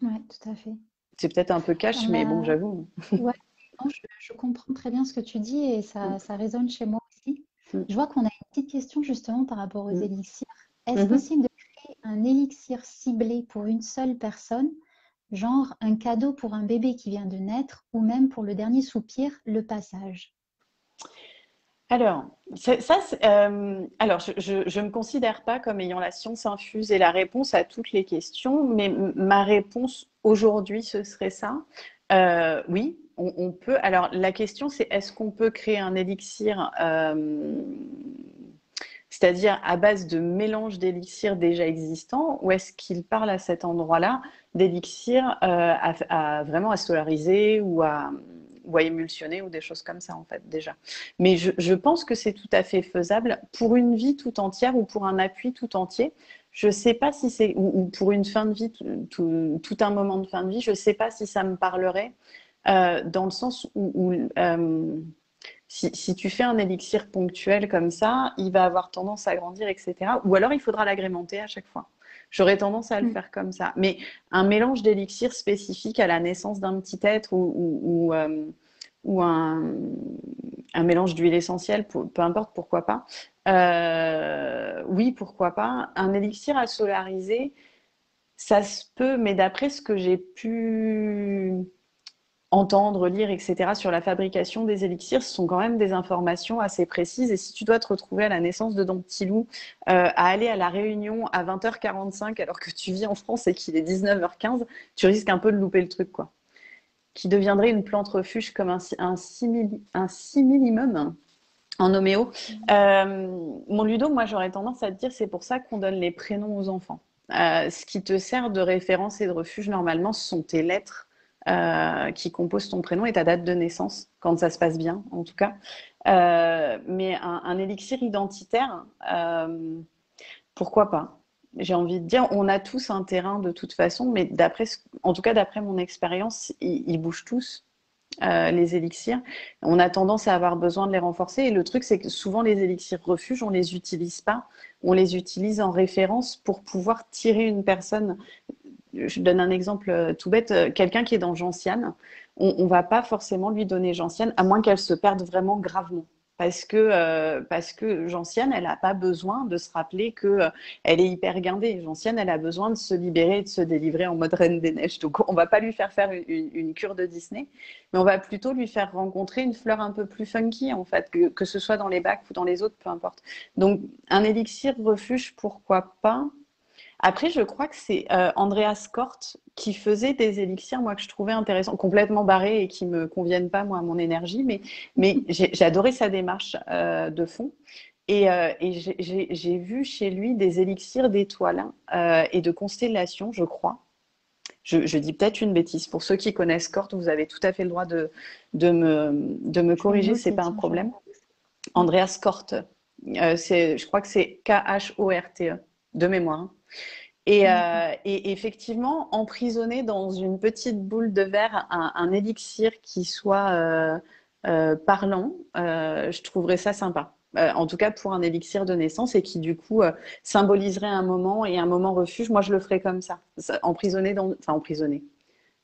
Ouais, tout à fait. C'est peut-être un peu cash, On mais bon, a... j'avoue. Ouais, non, je comprends très bien ce que tu dis et Mm, ça résonne chez moi aussi. mm, Je vois qu'on a une petite question justement par rapport aux mm. élixirs. Est-ce Mhm. possible de créer un élixir ciblé pour une seule personne, genre un cadeau pour un bébé qui vient de naître ou même pour le dernier soupir, le passage? Alors, alors je me considère pas comme ayant la science infuse et la réponse à toutes les questions, mais ma réponse aujourd'hui, ce serait ça. Oui, on peut. Alors, la question, c'est est-ce qu'on peut créer un élixir, c'est-à-dire à base de mélange d'élixirs déjà existants, ou est-ce qu'il parle à cet endroit-là d'élixirs vraiment à solariser ou à émulsionner ou des choses comme ça en fait déjà. Mais je pense que c'est tout à fait faisable pour une vie tout entière ou pour un appui tout entier. Je ne sais pas si c'est, ou pour une fin de vie, tout un moment de fin de vie, je ne sais pas si ça me parlerait dans le sens où si tu fais un élixir ponctuel comme ça, il va avoir tendance à grandir, etc. Ou alors il faudra l'agrémenter à chaque fois. J'aurais tendance à le Mm. faire comme ça. Mais un mélange d'élixir spécifique à la naissance d'un petit être ou un mélange d'huile essentielle, peu importe, pourquoi pas. Oui, pourquoi pas. Un élixir à solariser, ça se peut, mais d'après ce que j'ai pu entendre, lire, etc. sur la fabrication des élixirs, ce sont quand même des informations assez précises. Et si tu dois te retrouver à la naissance de ton petit loup, à aller à la réunion à 20h45 alors que tu vis en France et qu'il est 19h15, tu risques un peu de louper le truc, quoi. Qui deviendrait une plante refuge comme un similimum en homéo. Mon Ludo, moi j'aurais tendance à te dire, c'est pour ça qu'on donne les prénoms aux enfants. Ce qui te sert de référence et de refuge, normalement, ce sont tes lettres qui composent ton prénom et ta date de naissance, quand ça se passe bien, en tout cas. Mais un élixir identitaire, pourquoi pas? J'ai envie de dire, on a tous un terrain de toute façon, mais en tout cas d'après mon expérience, ils bougent tous les élixirs. On a tendance à avoir besoin de les renforcer. Et le truc, c'est que souvent, les élixirs refuges, on ne les utilise pas. On les utilise en référence pour pouvoir tirer une personne. Je donne un exemple tout bête. Quelqu'un qui est dans Gentiane, on va pas forcément lui donner gentiane, à moins qu'elle se perde vraiment gravement. Parce que gentiane, elle n'a pas besoin de se rappeler que elle est hyper guindée. Gentiane, elle a besoin de se libérer et de se délivrer en mode Reine des Neiges. Donc, on va pas lui faire une cure de Disney, mais on va plutôt lui faire rencontrer une fleur un peu plus funky, en fait, que ce soit dans les bacs ou dans les autres, peu importe. Donc, un élixir refuge, pourquoi pas? Après, je crois que c'est Andreas Kort qui faisait des élixirs, moi, que je trouvais intéressants, complètement barrés et qui me conviennent pas, moi, à mon énergie, mais j'ai adoré sa démarche de fond. Et j'ai vu chez lui des élixirs d'étoiles et de constellations, je crois. Je dis peut-être une bêtise. Pour ceux qui connaissent Kort, vous avez tout à fait le droit de me Je vais corriger, c'est noter, pas un tiens, je vais problème. regarder. Ouais. Andreas Kort, je crois que c'est Khorte, de mémoire, hein. D'accord. Et effectivement, emprisonner dans une petite boule de verre un élixir qui soit parlant, je trouverais ça sympa. En tout cas, pour un élixir de naissance et qui, du coup, symboliserait un moment et un moment refuge. Moi, je le ferais comme ça. Emprisonné,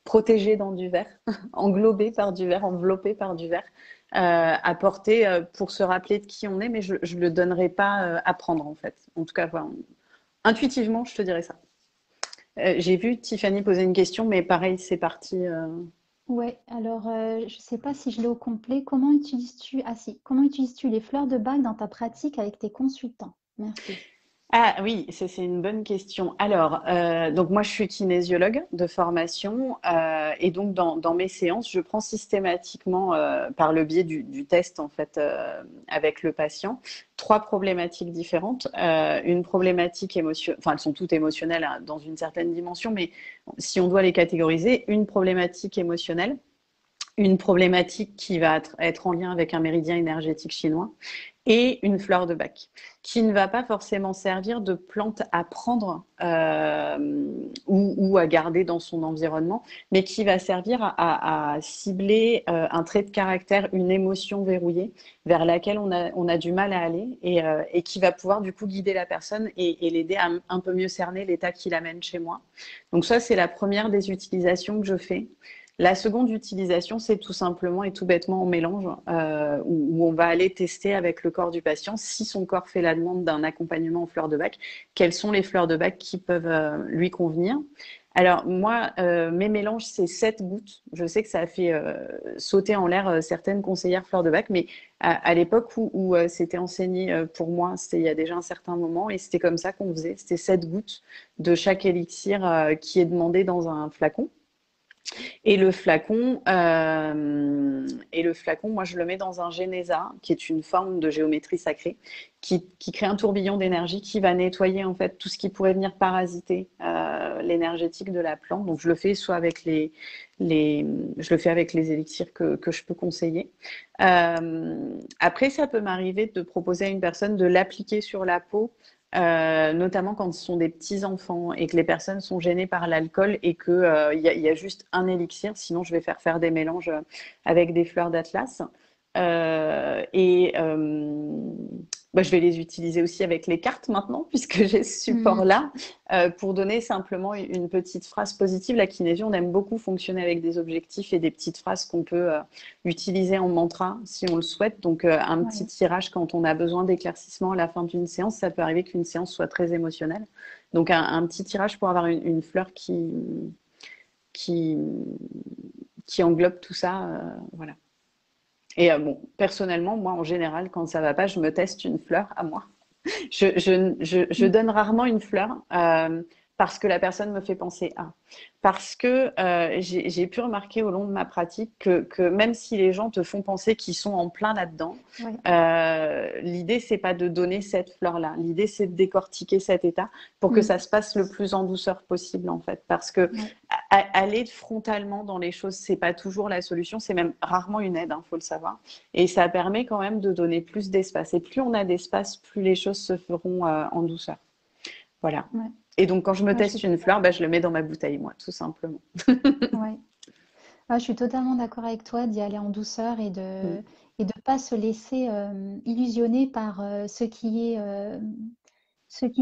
protégé dans du verre, englobé par du verre, enveloppé par du verre, à porter pour se rappeler de qui on est, mais je ne le donnerais pas à prendre, en fait. En tout cas, voilà, intuitivement, je te dirais ça. J'ai vu Tiffany poser une question, mais pareil, c'est parti. Ouais, alors je ne sais pas si je l'ai au complet. Comment utilises-tu, ah si, comment utilises-tu les fleurs de bac dans ta pratique avec tes consultants? Merci. Ah oui, c'est une bonne question. Alors, donc moi, je suis kinésiologue de formation et donc dans mes séances, je prends systématiquement, par le biais du test en fait, avec le patient, trois problématiques différentes. Une problématique émotionnelle, enfin, elles sont toutes émotionnelles hein, dans une certaine dimension, mais si on doit les catégoriser, une problématique émotionnelle, une problématique qui va être en lien avec un méridien énergétique chinois et une fleur de bac qui ne va pas forcément servir de plante à prendre ou à garder dans son environnement, mais qui va servir à cibler un trait de caractère, une émotion verrouillée vers laquelle on a du mal à aller et qui va pouvoir du coup guider la personne et l'aider à un peu mieux cerner l'état qui l'amène chez moi. Donc ça, c'est la première des utilisations que je fais. La seconde utilisation, c'est tout simplement et tout bêtement en mélange, où on va aller tester avec le corps du patient si son corps fait la demande d'un accompagnement en fleurs de bac, quelles sont les fleurs de bac qui peuvent lui convenir. Alors moi, mes mélanges, c'est 7 gouttes. Je sais que ça a fait sauter en l'air certaines conseillères fleurs de bac, mais à l'époque où c'était enseigné pour moi, c'était il y a déjà un certain moment, et c'était comme ça qu'on faisait. C'était 7 gouttes de chaque élixir qui est demandé dans un flacon. Et le flacon, moi, je le mets dans un Génésa, qui est une forme de géométrie sacrée, qui crée un tourbillon d'énergie qui va nettoyer en fait tout ce qui pourrait venir parasiter l'énergétique de la plante. Donc, je le fais soit avec je le fais avec les élixirs que je peux conseiller. Après, ça peut m'arriver de proposer à une personne de l'appliquer sur la peau notamment quand ce sont des petits enfants et que les personnes sont gênées par l'alcool et que y a juste un élixir, sinon je vais faire des mélanges avec des fleurs d'Atlas. Bah, je vais les utiliser aussi avec les cartes maintenant, puisque j'ai ce Mhm. support-là, pour donner simplement une petite phrase positive. La kinésie, on aime beaucoup fonctionner avec des objectifs et des petites phrases qu'on peut utiliser en mantra si on le souhaite. Donc, un petit Ouais. tirage quand on a besoin d'éclaircissement à la fin d'une séance, ça peut arriver qu'une séance soit très émotionnelle. Donc, un petit tirage pour avoir une fleur qui, qui englobe tout ça. Voilà. Et bon, personnellement, moi, en général, quand ça va pas, je me teste une fleur à moi. Je Mm. donne rarement une fleur parce que la personne me fait penser à. Parce que j'ai pu remarquer au long de ma pratique que même si les gens te font penser qu'ils sont en plein là-dedans, Ouais. l'idée, c'est pas de donner cette fleur-là. L'idée, c'est de décortiquer cet état pour que Mm. ça se passe le plus en douceur possible, en fait. Parce que Ouais. aller frontalement dans les choses, c'est pas toujours la solution, c'est même rarement une aide, hein, faut le savoir. Et ça permet quand même de donner plus d'espace. Et plus on a d'espace, plus les choses se feront en douceur. Voilà. Ouais. Et donc, quand je me Ouais, je suis teste une fleur, totalement. bah, je le mets dans ma bouteille, moi, tout simplement. Ouais. Ah, je suis totalement d'accord avec toi d'y aller en douceur Mm. et de pas se laisser illusionner par ce qui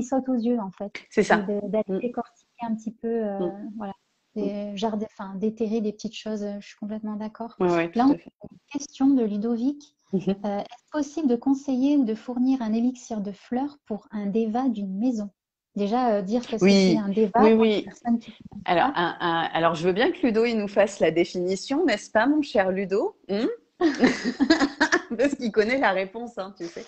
saute aux yeux en fait C'est et ça. d'aller Mm, décortiquer un petit peu mm. voilà enfin, déterrer des petites choses. Je suis complètement d'accord. Ouais, ouais, Là, tout on a à fait. une question de Ludovic. Mhm. Est-ce possible de conseiller ou de fournir un élixir de fleurs pour un déva d'une maison? Déjà, dire qu'est-ce que c'est Oui, un déva oui, pour les oui. personnes qui ne connaissent Alors, pas. alors, je veux bien que Ludo il nous fasse la définition, n'est-ce pas, mon cher Ludo? Parce qu'il connaît la réponse, hein, tu sais.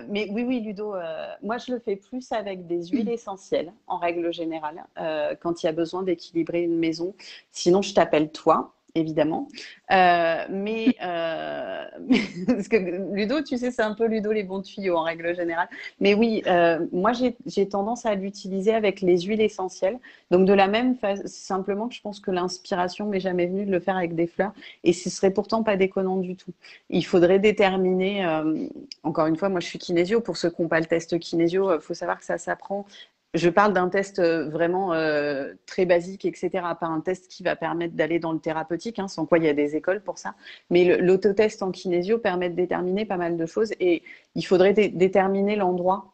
Mais oui, oui, Ludo, moi je le fais plus avec des huiles essentielles, en règle générale, quand il y a besoin d'équilibrer une maison. Sinon, je t'appelle toi, évidemment. Parce que Ludo, tu sais, c'est un peu Ludo les bons tuyaux, en règle générale. Mais oui, moi j'ai tendance à l'utiliser avec les huiles essentielles. Donc de la même façon, simplement que je pense que l'inspiration m'est jamais venue de le faire avec des fleurs. Et ce serait pourtant pas déconnant du tout. Il faudrait déterminer, encore une fois, moi je suis kinésio, pour ceux qui n'ont pas le test kinésio, il faut savoir que ça s'apprend. Je parle d'un test vraiment très basique, etc. Pas un test qui va permettre d'aller dans le thérapeutique, hein, sans quoi il y a des écoles pour ça. Mais l'autotest en kinésio permet de déterminer pas mal de choses et il faudrait déterminer l'endroit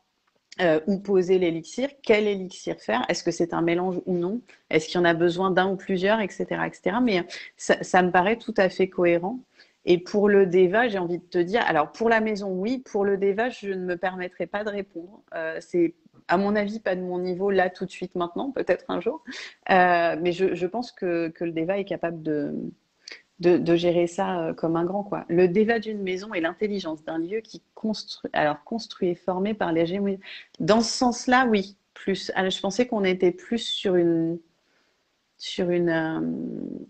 où poser l'élixir, quel élixir faire, est-ce que c'est un mélange ou non, est-ce qu'il y en a besoin d'un ou plusieurs, etc. etc. Mais ça me paraît tout à fait cohérent. Et pour le déva, j'ai envie de te dire, alors pour la maison, oui, pour le déva, je ne me permettrai pas de répondre. C'est, à mon avis, pas de mon niveau là tout de suite maintenant, peut-être un jour. Mais je pense que le déva est capable de gérer ça comme un grand, quoi. Le déva d'une maison et l'intelligence d'un lieu qui construit, alors construit et formé par les gémeaux. Dans ce sens-là, oui, plus. Alors, je pensais qu'on était plus sur une, euh,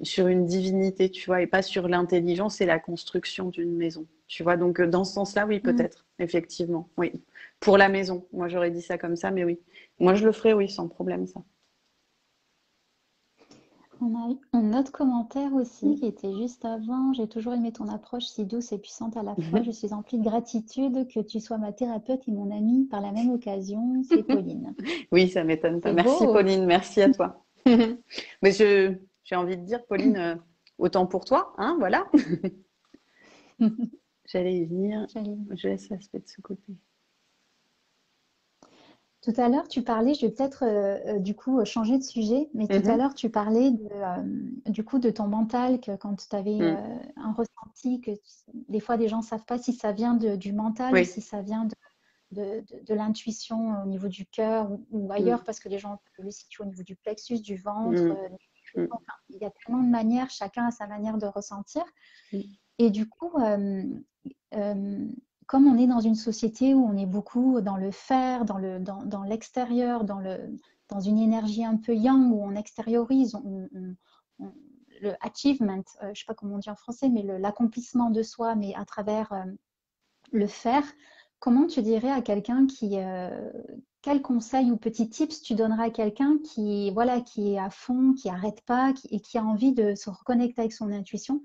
sur une divinité, tu vois, et pas sur l'intelligence et la construction d'une maison. Tu vois, donc dans ce sens-là, oui, Mm. peut-être, effectivement, oui. Pour la maison, moi j'aurais dit ça comme ça, mais oui. Moi je le ferais, oui, sans problème, ça. On a eu un autre commentaire aussi Mm. qui était juste avant. J'ai toujours aimé ton approche si douce et puissante à la fois. Je Mhm. suis emplie de gratitude que tu sois ma thérapeute et mon amie par la même occasion. C'est Pauline. Oui, ça m'étonne pas. C'est Merci beau. Pauline, merci à toi. Mais j'ai envie de dire, Pauline, autant pour toi, hein, voilà. J'allais y venir. Joli. Je laisse l'aspect de ce côté. Tout à l'heure, tu parlais, je vais peut-être du coup changer de sujet, mais tout à Mhm. l'heure, tu parlais du coup de ton mental, que quand tu avais Mm. un ressenti, des fois des gens ne savent pas si ça vient du mental ou Oui. si ça vient de l'intuition au niveau du cœur ou Mm. ailleurs, parce que les gens peuvent le situer au niveau du plexus, du ventre, Mm. Mm. enfin, il y a tellement de manières, chacun a sa manière de ressentir. Mm. Et du coup, euh, comme on est dans une société où on est beaucoup dans le faire, dans l'extérieur, dans une énergie un peu yang, où on extériorise, le achievement, je ne sais pas comment on dit en français, mais l'accomplissement de soi, mais à travers le faire, comment tu dirais à quelqu'un quel conseil ou petit tips tu donnerais à quelqu'un qui, voilà, qui est à fond, qui n'arrête pas et qui a envie de se reconnecter avec son intuition?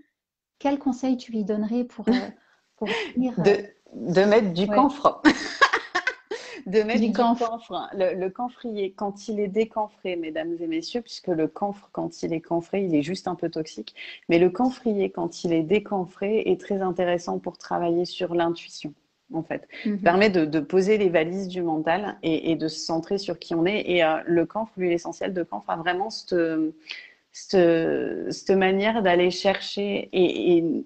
Quel conseil tu lui donnerais pour venir De, de mettre du ouais, camphre. De mettre du du camphre? camphre. Le camphrier, quand il est décamphré, mesdames et messieurs, puisque le camphre, quand il est camphré, il est juste un peu toxique, mais le camphrier, quand il est décamphré, est très intéressant pour travailler sur l'intuition, en fait. Il Mhm. permet de poser les valises du mental et de se centrer sur qui on est. Et le camphre, l'huile essentielle de camphre, a vraiment cette manière d'aller chercher et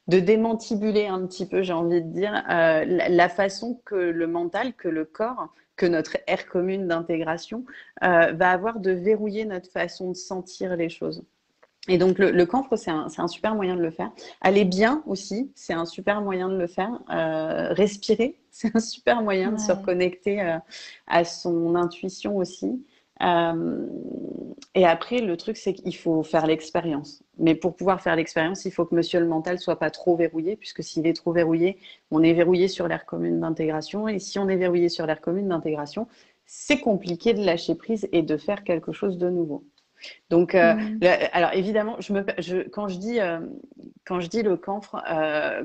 de démantibuler un petit peu, j'ai envie de dire, la façon que le mental, que le corps, que notre aire commune d'intégration va avoir de verrouiller notre façon de sentir les choses. Et donc le camphre, c'est un super moyen de le faire. Aller bien aussi, c'est un super moyen de le faire. Respirer, c'est un super moyen de se Ouais. reconnecter à son intuition aussi. Euh, et après, le truc, c'est qu'il faut faire l'expérience. Mais pour pouvoir faire l'expérience, il faut que monsieur le mental soit pas trop verrouillé, puisque s'il est trop verrouillé, on est verrouillé sur l'aire commune d'intégration. Et si on est verrouillé sur l'aire commune d'intégration, c'est compliqué de lâcher prise et de faire quelque chose de nouveau. Donc, Mm. alors évidemment, quand je dis quand je dis le camphre,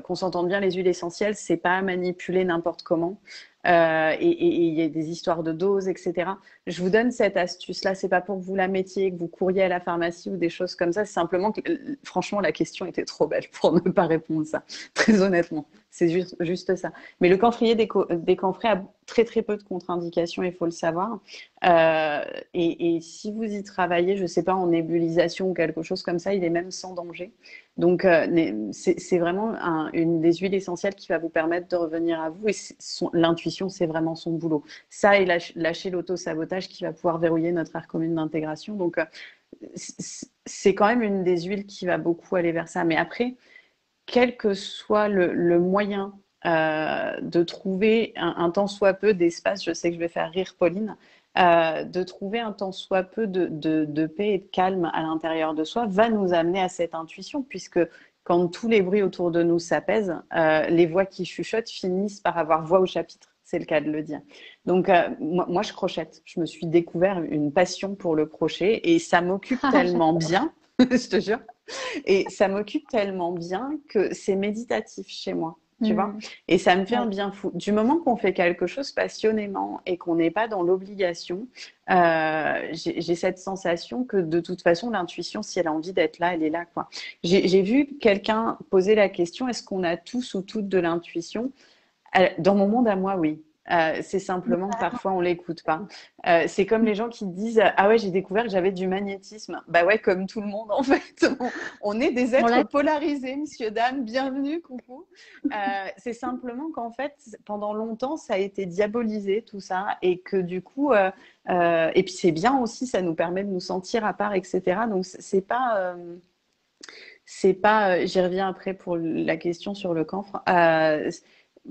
qu'on s'entende bien, les huiles essentielles, c'est pas à manipuler n'importe comment. Et il y a des histoires de doses, etc. Je vous donne cette astuce-là, c'est pas pour que vous la mettiez, que vous couriez à la pharmacie ou des choses comme ça. C'est simplement que, franchement, la question était trop belle pour ne pas répondre ça. Très honnêtement, c'est juste ça. Mais le camphrier décamphré a très très peu de contre-indications, il faut le savoir. Et si vous y travaillez, je sais pas, en nébulisation ou quelque chose comme ça, il est même sans danger. Donc, c'est vraiment une des huiles essentielles qui va vous permettre de revenir à vous. Et l'intuition, c'est vraiment son boulot. Ça et lâcher l'auto-sabotage qui va pouvoir verrouiller notre aire commune d'intégration. Donc, c'est quand même une des huiles qui va beaucoup aller vers ça. Mais après, quel que soit le moyen de trouver un tant soit peu d'espace, je sais que je vais faire rire Pauline, de trouver un tant soit peu de paix et de calme à l'intérieur de soi va nous amener à cette intuition, puisque quand tous les bruits autour de nous s'apaisent, les voix qui chuchotent finissent par avoir voix au chapitre. C'est le cas de le dire. Donc, moi, je crochette. Je me suis découvert une passion pour le crochet et ça m'occupe Ah, tellement j'adore. bien, je te jure. Et ça m'occupe tellement bien que c'est méditatif chez moi, tu vois. Hmm, Et ça me fait un ouais. bien fou. Du moment qu'on fait quelque chose passionnément et qu'on n'est pas dans l'obligation, j'ai cette sensation que de toute façon, l'intuition, si elle a envie d'être là, elle est là, quoi. J'ai vu quelqu'un poser la question, est-ce qu'on a tous ou toutes de l'intuition? Dans mon monde à moi, oui. C'est simplement que parfois on l'écoute pas. C'est comme les gens qui disent ah ouais, j'ai découvert que j'avais du magnétisme. Bah ouais, comme tout le monde en fait. On est des On êtres l'a. polarisés, monsieur, dame, bienvenue, coucou. C'est simplement qu'en fait, pendant longtemps, ça a été diabolisé tout ça et que du coup, et puis c'est bien aussi, ça nous permet de nous sentir à part, etc. Donc c'est pas, j'y reviens après pour la question sur le camphre.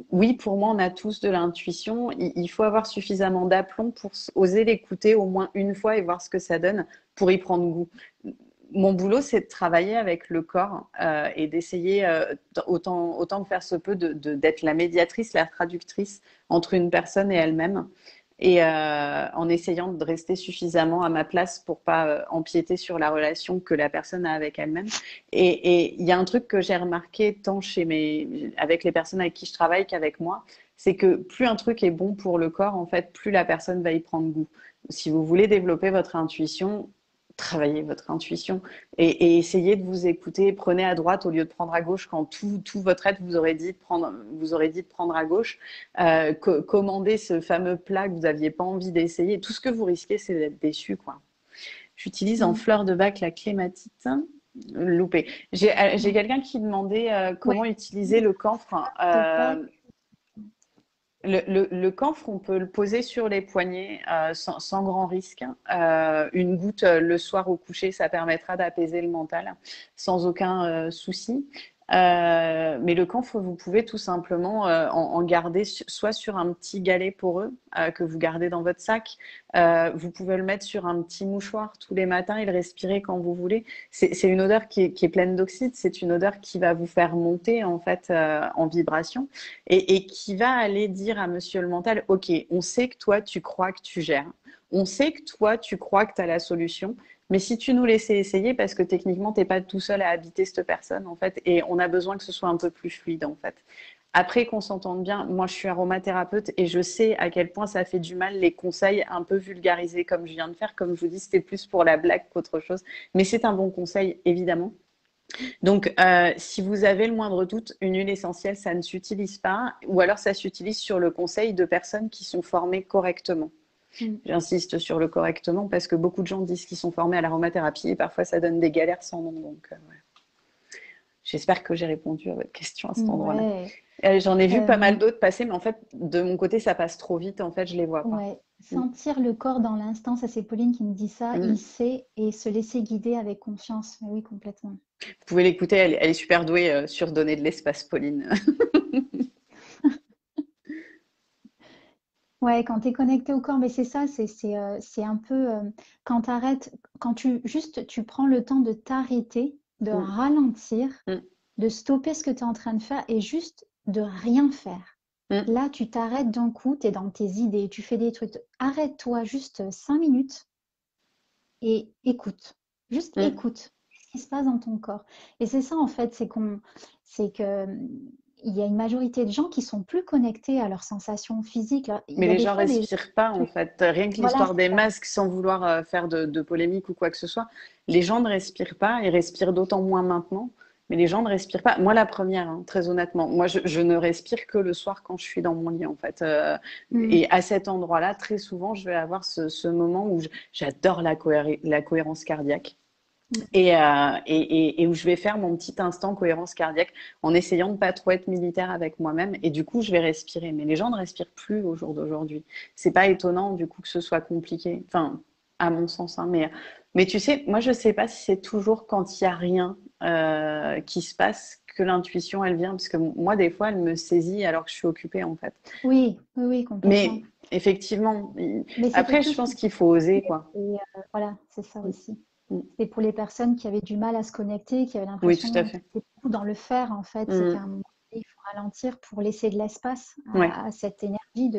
Oui, pour moi, on a tous de l'intuition. Il faut avoir suffisamment d'aplomb pour oser l'écouter au moins une fois et voir ce que ça donne pour y prendre goût. Mon boulot, c'est de travailler avec le corps et d'essayer, autant que faire se peut, d'être la médiatrice, la traductrice entre une personne et elle-même. Et en essayant de rester suffisamment à ma place pour pas empiéter sur la relation que la personne a avec elle-même. Et il y a un truc que j'ai remarqué tant avec les personnes avec qui je travaille qu'avec moi, c'est que plus un truc est bon pour le corps, en fait, plus la personne va y prendre goût. Si vous voulez développer votre intuition, travaillez votre intuition et essayez de vous écouter. Prenez à droite au lieu de prendre à gauche quand tout votre être vous aurait dit de prendre à gauche. Commandez ce fameux plat que vous n'aviez pas envie d'essayer. Tout ce que vous risquez, c'est d'être déçu, quoi. J'utilise en Hmm, fleur de bac la clématite. Loupé. J'ai non. quelqu'un qui demandait Ouais. comment utiliser le camphre. De bac. Le camphre, on peut le poser sur les poignets sans grand risque. Une goutte le soir au coucher, ça permettra d'apaiser le mental sans aucun souci. Mais le camphre, vous pouvez tout simplement en garder soit sur un petit galet poreux que vous gardez dans votre sac. Vous pouvez le mettre sur un petit mouchoir tous les matins et le respirer quand vous voulez. C'est une odeur qui est pleine d'oxyde. C'est une odeur qui va vous faire monter en fait en vibration et qui va aller dire à monsieur le mental, OK, on sait que toi, tu crois que tu gères. On sait que toi, tu crois que tu as la solution. Mais si tu nous laissais essayer, parce que techniquement, tu n'es pas tout seul à habiter cette personne, en fait, et on a besoin que ce soit un peu plus fluide, en fait. Après qu'on s'entende bien, moi je suis aromathérapeute et je sais à quel point ça fait du mal les conseils un peu vulgarisés comme je viens de faire. Comme je vous dis, c'était plus pour la blague qu'autre chose. Mais c'est un bon conseil, évidemment. Donc, si vous avez le moindre doute, une huile essentielle, ça ne s'utilise pas, ou alors ça s'utilise sur le conseil de personnes qui sont formées correctement. Hmm. J'insiste sur le correctement parce que beaucoup de gens disent qu'ils sont formés à l'aromathérapie et parfois ça donne des galères sans nom. Donc, ouais. J'espère que j'ai répondu à votre question à cet endroit-là. Ouais. J'en ai vu pas mal Euh, d'autres passer, mais en fait, de mon côté, ça passe trop vite. En fait, je les vois pas. ouais. Mm. Sentir le corps dans l'instant, ça c'est Pauline qui me dit ça, il Mm. sait et se laisser guider avec confiance. Mais oui, complètement. Vous pouvez l'écouter, elle est super douée sur donner de l'espace, Pauline. Ouais, quand tu es connecté au corps, mais c'est ça, c'est un peu quand t'arrêtes, quand tu prends le temps de t'arrêter, de Mm. ralentir, Mm. de stopper ce que tu es en train de faire et juste de rien faire. Mm. Là, tu t'arrêtes d'un coup, tu es dans tes idées, tu fais des trucs. Arrête-toi juste 5 minutes et écoute. Juste Mm. écoute. qui se passe dans ton corps. Et c'est ça, en fait, c'est que il y a une majorité de gens qui sont plus connectés à leurs sensations physiques. Là, il Mais y a les des gens fois des respirent pas, en gens. fait. Rien que Voilà, l'histoire c'est des ça. masques, sans vouloir faire de polémique ou quoi que ce soit, les gens ne respirent pas. Ils respirent d'autant moins maintenant. Mais les gens ne respirent pas. Moi, la première, hein, très honnêtement. Moi, je ne respire que le soir quand je suis dans mon lit, en fait. Mm. Et à cet endroit-là, très souvent, je vais avoir ce moment où j'adore la cohérence cardiaque. Et où je vais faire mon petit instant cohérence cardiaque en essayant de pas trop être militaire avec moi-même. Et du coup, je vais respirer. Mais les gens ne respirent plus au jour d'aujourd'hui. C'est pas étonnant, du coup, que ce soit compliqué. Enfin, à mon sens, hein. Mais tu sais, moi, je sais pas si c'est toujours quand il y a rien qui se passe que l'intuition, elle vient. Parce que moi, des fois, elle me saisit alors que je suis occupée, en fait. Oui, oui, oui, complètement. Mais effectivement, Mais c'était après, je plus pense pour qu'il faut oser, quoi. et voilà, c'est ça Mm, aussi. mm. C'était pour les personnes qui avaient du mal à se connecter, qui avaient Oui, tout à l'impression fait. qu'ils étaient beaucoup dans le faire, en fait. C'est qu'à Mm. un moment donné, il faut ralentir pour laisser de l'espace Ouais. à cette énergie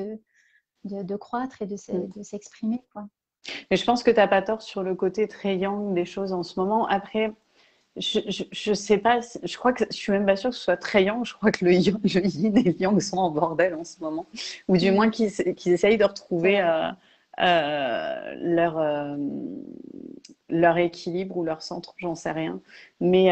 de croître et Mm. de s'exprimer, quoi. Mais je pense que tu n'as pas tort sur le côté très yang des choses en ce moment. Après, je sais pas, je crois que je suis même pas sûre que ce soit très yang. Je crois que le yin et le yang sont en bordel en ce moment. Ou du moins Mm. qu'ils essayent de C'est retrouver vrai. euh, leur, euh, leur équilibre ou leur centre, j'en sais rien. Mais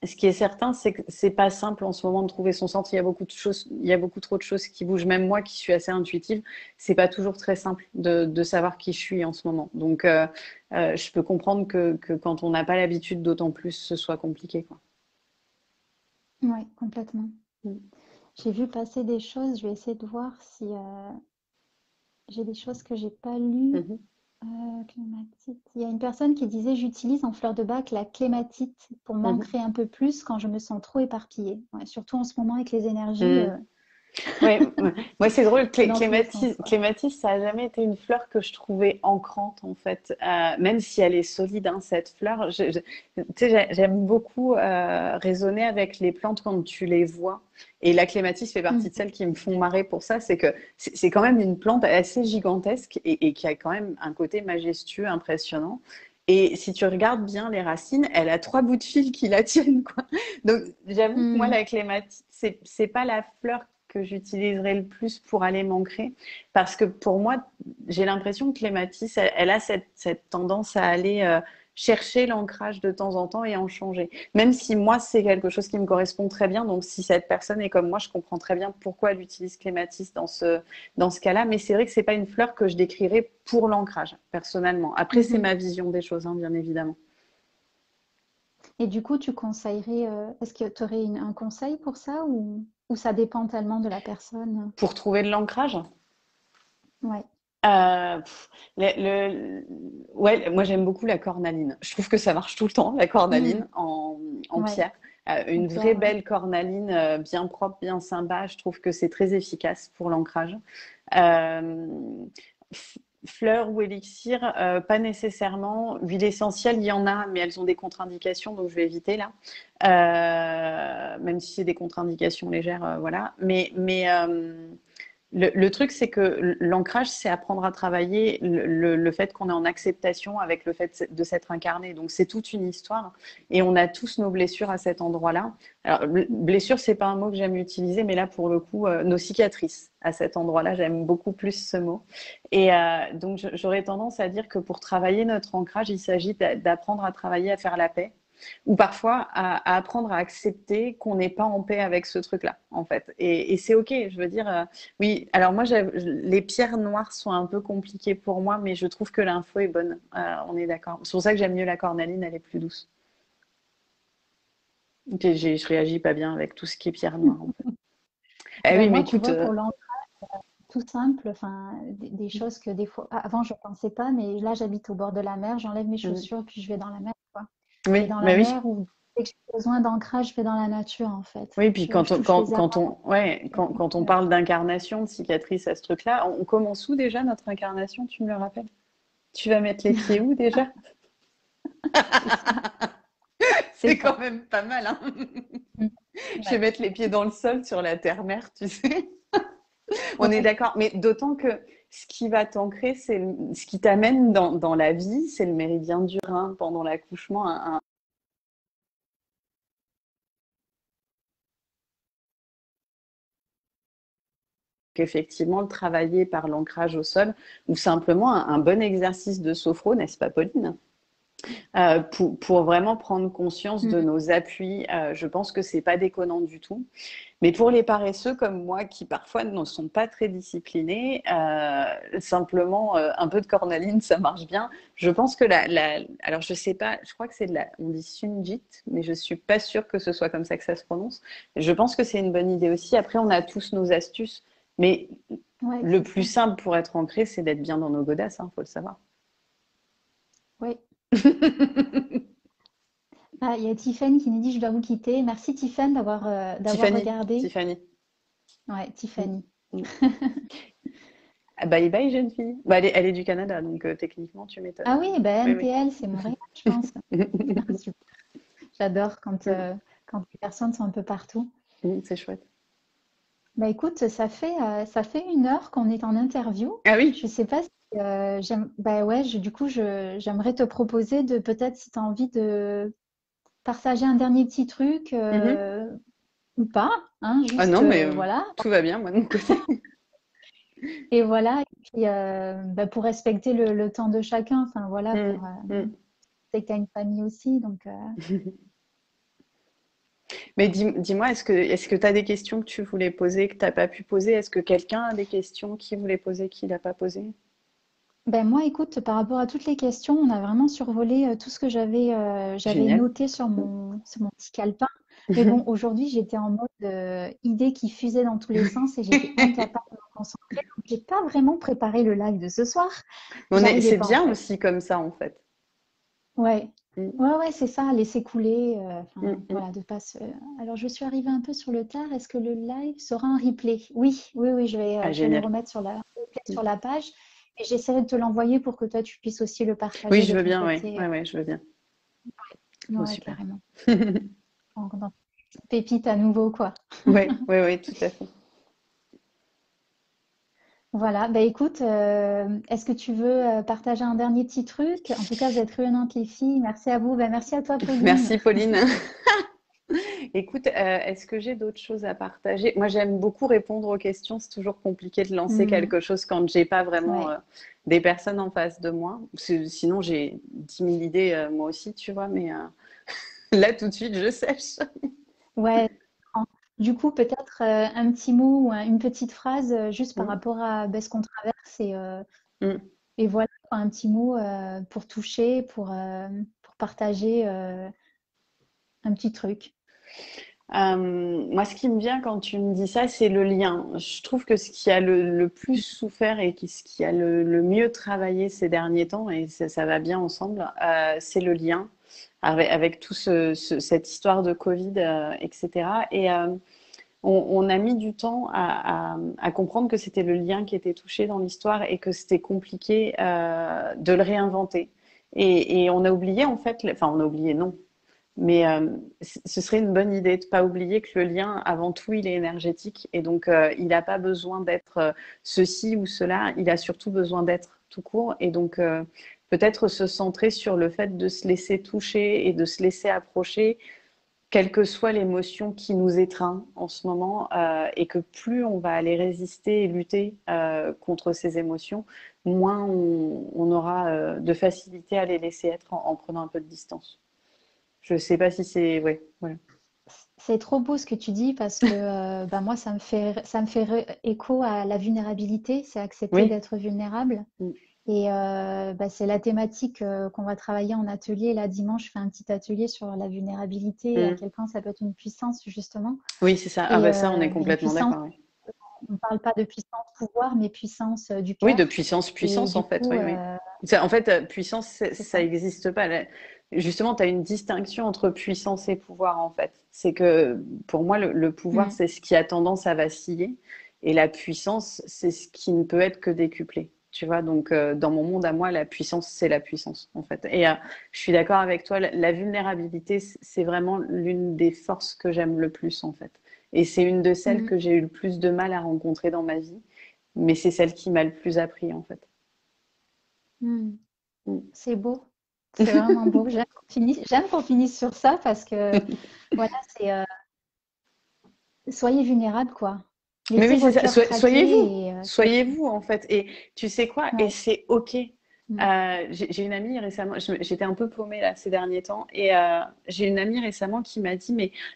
ce qui est certain, c'est que c'est pas simple en ce moment de trouver son centre. Il y a beaucoup de choses, il y a beaucoup trop de choses qui bougent. Même moi, qui suis assez intuitive, c'est pas toujours très simple de savoir qui je suis en ce moment. Donc, je peux comprendre que quand on n'a pas l'habitude, d'autant plus, ce soit compliqué, quoi. Ouais, complètement. Mm. J'ai vu passer des choses, je vais essayer de voir si j'ai des choses que j'ai pas lues. Mhm. Clématite. Il y a une personne qui disait: «J'utilise en fleur de bac la clématite pour Mhm. m'ancrer un peu plus quand je me sens trop éparpillée». Ouais, surtout en ce moment avec les énergies, Mm. Ouais, ouais. Moi c'est drôle, c'est dans tous les sens, quoi. Clématis, ça a jamais été une fleur que je trouvais ancrante en fait. Même si elle est solide, hein, cette fleur. Tu sais, j'aime beaucoup raisonner avec les plantes quand tu les vois. Et la clématis fait partie de Mmh. celles qui me font marrer pour ça. C'est que c'est quand même une plante assez gigantesque et qui a quand même un côté majestueux, impressionnant. Et si tu regardes bien les racines, elle a trois bouts de fil qui la tiennent, quoi. Donc, j'avoue que moi, Mmh. la clématite, c'est pas la fleur que j'utiliserai le plus pour aller m'ancrer. Parce que pour moi, j'ai l'impression que clématite, elle a cette tendance à aller chercher l'ancrage de temps en temps et en changer. Même si moi, c'est quelque chose qui me correspond très bien. Donc, si cette personne est comme moi, je comprends très bien pourquoi elle utilise clématite dans ce cas-là. Mais c'est vrai que c'est pas une fleur que je décrirais pour l'ancrage, personnellement. Après, c'est Mmh. ma vision des choses, hein, bien évidemment. Et du coup, tu conseillerais, est-ce que tu aurais un conseil pour ça ou ça dépend tellement de la personne? Pour trouver de l'ancrage, Ouais. pff, ouais, moi j'aime beaucoup la cornaline. Je trouve que ça marche tout le temps, la Mmh. cornaline en Ouais, pierre. en Une vraie pierre, ouais. belle cornaline, bien propre, bien sympa. Je trouve que c'est très efficace pour l'ancrage. Euh, Fleurs ou élixir, pas nécessairement. Huile essentielle, il y en a, mais elles ont des contre-indications, donc je vais éviter là. Même si c'est des contre-indications légères, voilà. Le truc, c'est que l'ancrage, c'est apprendre à travailler le fait qu'on est en acceptation avec le fait de s'être incarné. Donc, c'est toute une histoire. Et on a tous nos blessures à cet endroit-là. Alors, blessure, c'est pas un mot que j'aime utiliser, mais là, pour le coup, nos cicatrices à cet endroit-là, j'aime beaucoup plus ce mot. Et donc, j'aurais tendance à dire que pour travailler notre ancrage, il s'agit d'apprendre à travailler à faire la paix ou parfois à apprendre à accepter qu'on n'est pas en paix avec ce truc-là, en fait. Et c'est OK, je veux dire, oui, alors moi, les pierres noires sont un peu compliquées pour moi, mais je trouve que l'info est bonne, on est d'accord. C'est pour ça que j'aime mieux la cornaline, elle est plus douce. Je réagis pas bien avec tout ce qui est pierre noire, en fait. Eh Ben oui, mais moi, tu écoute, vois, pour l'encre, tout simple, enfin, des choses que des fois, avant, je pensais pas, mais là, j'habite au bord de la mer, j'enlève mes chaussures, puis je vais dans la mer, quoi. Je vais oui, dans la mais oui. mer ou dès que j'ai besoin d'ancrage, je vais dans la nature, en fait. Oui, puis Je touche les arbres. quand on parle d'incarnation, de cicatrice à ce truc-là, on commence où déjà notre incarnation, tu me le rappelles? Tu vas mettre les pieds où déjà? C'est ça, c'est C'est quand ça. même pas mal, hein. Mm. Je vais Ouais. mettre les pieds dans le sol sur la terre-mère, tu sais. On est Ouais. d'accord, mais d'autant que ce qui va t'ancrer, ce qui t'amène dans la vie, c'est le méridien du rein pendant l'accouchement, effectivement, le travailler par l'ancrage au sol ou simplement un bon exercice de sophro, n'est-ce pas, Pauline? Pour vraiment prendre conscience de Mm. nos appuis, je pense que c'est pas déconnant du tout. Mais pour les paresseux comme moi, qui parfois ne sont pas très disciplinés, simplement un peu de cornaline, ça marche bien. Je pense que alors je sais pas, je crois que on dit Sunjit, mais je suis pas sûre que ce soit comme ça que ça se prononce. Je pense que c'est une bonne idée aussi. Après, on a tous nos astuces, mais Ouais, le c'est plus ça. simple pour être ancré, c'est d'être bien dans nos godasses, faut le savoir. Oui. Ah, il y a Tiffany qui nous dit je dois vous quitter. Merci Tiffany d'avoir Tiffany, regardé. Tiffany. Ouais, Mm, Tiffany. mm. Ah, bye bye, jeune fille. Bah, elle est du Canada, donc techniquement, tu m'étonnes. Ah oui, ben Oui, oui. NTL, c'est Montréal, je pense. Ah, super. J'adore quand les personnes sont un peu partout. C'est chouette. Bah écoute, ça fait 1 heure qu'on est en interview. Ah oui. Je sais pas si bah ouais, du coup, j'aimerais te proposer de peut-être si tu as envie de partager un dernier petit truc Mhm. ou pas, hein, Ah juste non, mais voilà. tout va bien, moi, de mon côté. Et voilà, et puis bah, pour respecter le temps de chacun, enfin voilà, Mm, mm. c'est que tu as une famille aussi, donc Mais dis-moi, est-ce que tu as des questions que tu voulais poser, que tu n'as pas pu poser? Est-ce que quelqu'un a des questions qu'il voulait poser, qu'il n'a pas posé? ben moi, écoute, par rapport à toutes les questions, on a vraiment survolé tout ce que j'avais Génial. noté sur mon petit calepin. Mais bon, aujourd'hui, j'étais en mode idée qui fusait dans tous les sens et j'étais incapable de me concentrer. Donc, j'ai pas vraiment préparé le live de ce soir. J'arrivais C'est pas en bien fait. aussi comme ça, en fait. Ouais, Mm, ouais, c'est ça, laisser couler. mm, Enfin, mm. voilà, de pas se. Alors, je suis arrivée un peu sur le tard. Est-ce que le live sera un replay? Oui, oui, oui, Ah, je vais le génial. remettre sur la replay Mm. sur la page. Et j'essaierai de te l'envoyer pour que toi, tu puisses aussi le Oui, partager je de veux ton bien, oui. côté. Ouais, ouais, je veux bien. Oh, Ouais, super. carrément. Dans pépite à nouveau, quoi. Oui, oui, oui, tout à fait. Voilà, bah écoute, est-ce que tu veux partager un dernier petit truc? En tout cas, vous êtes réuniantes les filles. Merci à vous. Bah, merci à toi, Merci, Pauline. Pauline. Écoute, est-ce que j'ai d'autres choses à partager? Moi, j'aime beaucoup répondre aux questions. C'est toujours compliqué de lancer Hmm, quelque chose quand j'ai pas vraiment ouais. des personnes en face de moi. Sinon, j'ai 10 000 idées moi aussi, tu vois. Mais là, tout de suite, je sèche. Ouais. Du coup, peut-être un petit mot ou une petite phrase juste par Mm, rapport à ce qu'on traverse mm. et voilà, quoi, un petit mot pour toucher, pour partager un petit truc. Moi, ce qui me vient quand tu me dis ça, c'est le lien. Je trouve que ce qui a le plus souffert et ce qui a le mieux travaillé ces derniers temps, et ça va bien ensemble, c'est le lien avec tout cette histoire de Covid, etc. Et on a mis du temps à comprendre que c'était le lien qui était touché dans l'histoire et que c'était compliqué de le réinventer. Et on a oublié, en fait, enfin, on a oublié, non. Mais ce serait une bonne idée de ne pas oublier que le lien, avant tout, il est énergétique. Et donc, il n'a pas besoin d'être ceci ou cela. Il a surtout besoin d'être tout court. Et donc, peut-être se centrer sur le fait de se laisser toucher et de se laisser approcher, quelle que soit l'émotion qui nous étreint en ce moment. Et que plus on va aller résister et lutter contre ces émotions, moins on aura de facilité à les laisser être en prenant un peu de distance. Je sais pas si c'est. Ouais, voilà. C'est trop beau ce que tu dis parce que bah moi, ça me fait écho à la vulnérabilité, c'est accepter Oui. d'être vulnérable. Mm. Et bah, c'est la thématique qu'on va travailler en atelier. Là, dimanche, je fais un petit atelier sur la vulnérabilité et à Mm. quel point ça peut être une puissance, justement. Oui, c'est ça. Ah Et bah ça, on est bah, une complètement puissance, d'accord. Oui. on ne parle pas de puissance pouvoir, mais puissance du Oui, de cœur. puissance, Et puissance du en fait. coup, Oui, oui. En fait, puissance, c'est ça ça. n'existe pas. Justement, tu as une distinction entre puissance et pouvoir en fait. C'est que pour moi, le pouvoir, Mm. c'est ce qui a tendance à vaciller, et la puissance, c'est ce qui ne peut être que décuplé. Tu vois, donc dans mon monde à moi, la puissance, c'est la puissance en fait. Et je suis d'accord avec toi, la vulnérabilité, c'est vraiment l'une des forces que j'aime le plus en fait. Et c'est une de celles Mm. que j'ai eu le plus de mal à rencontrer dans ma vie, mais c'est celle qui m'a le plus appris en fait. Mm. Mm. C'est beau. C'est vraiment beau. J'aime qu'on finisse sur ça parce que, voilà, c'est soyez vulnérable, quoi. Mais Laissez oui, c'est votre ça. cœur Soyez-vous. craquer et Soyez-vous, en fait. Et tu sais quoi? Et ouais. c'est OK. Mm. J'ai une amie récemment, j'étais un peu paumée là ces derniers temps, et j'ai une amie récemment qui m'a dit,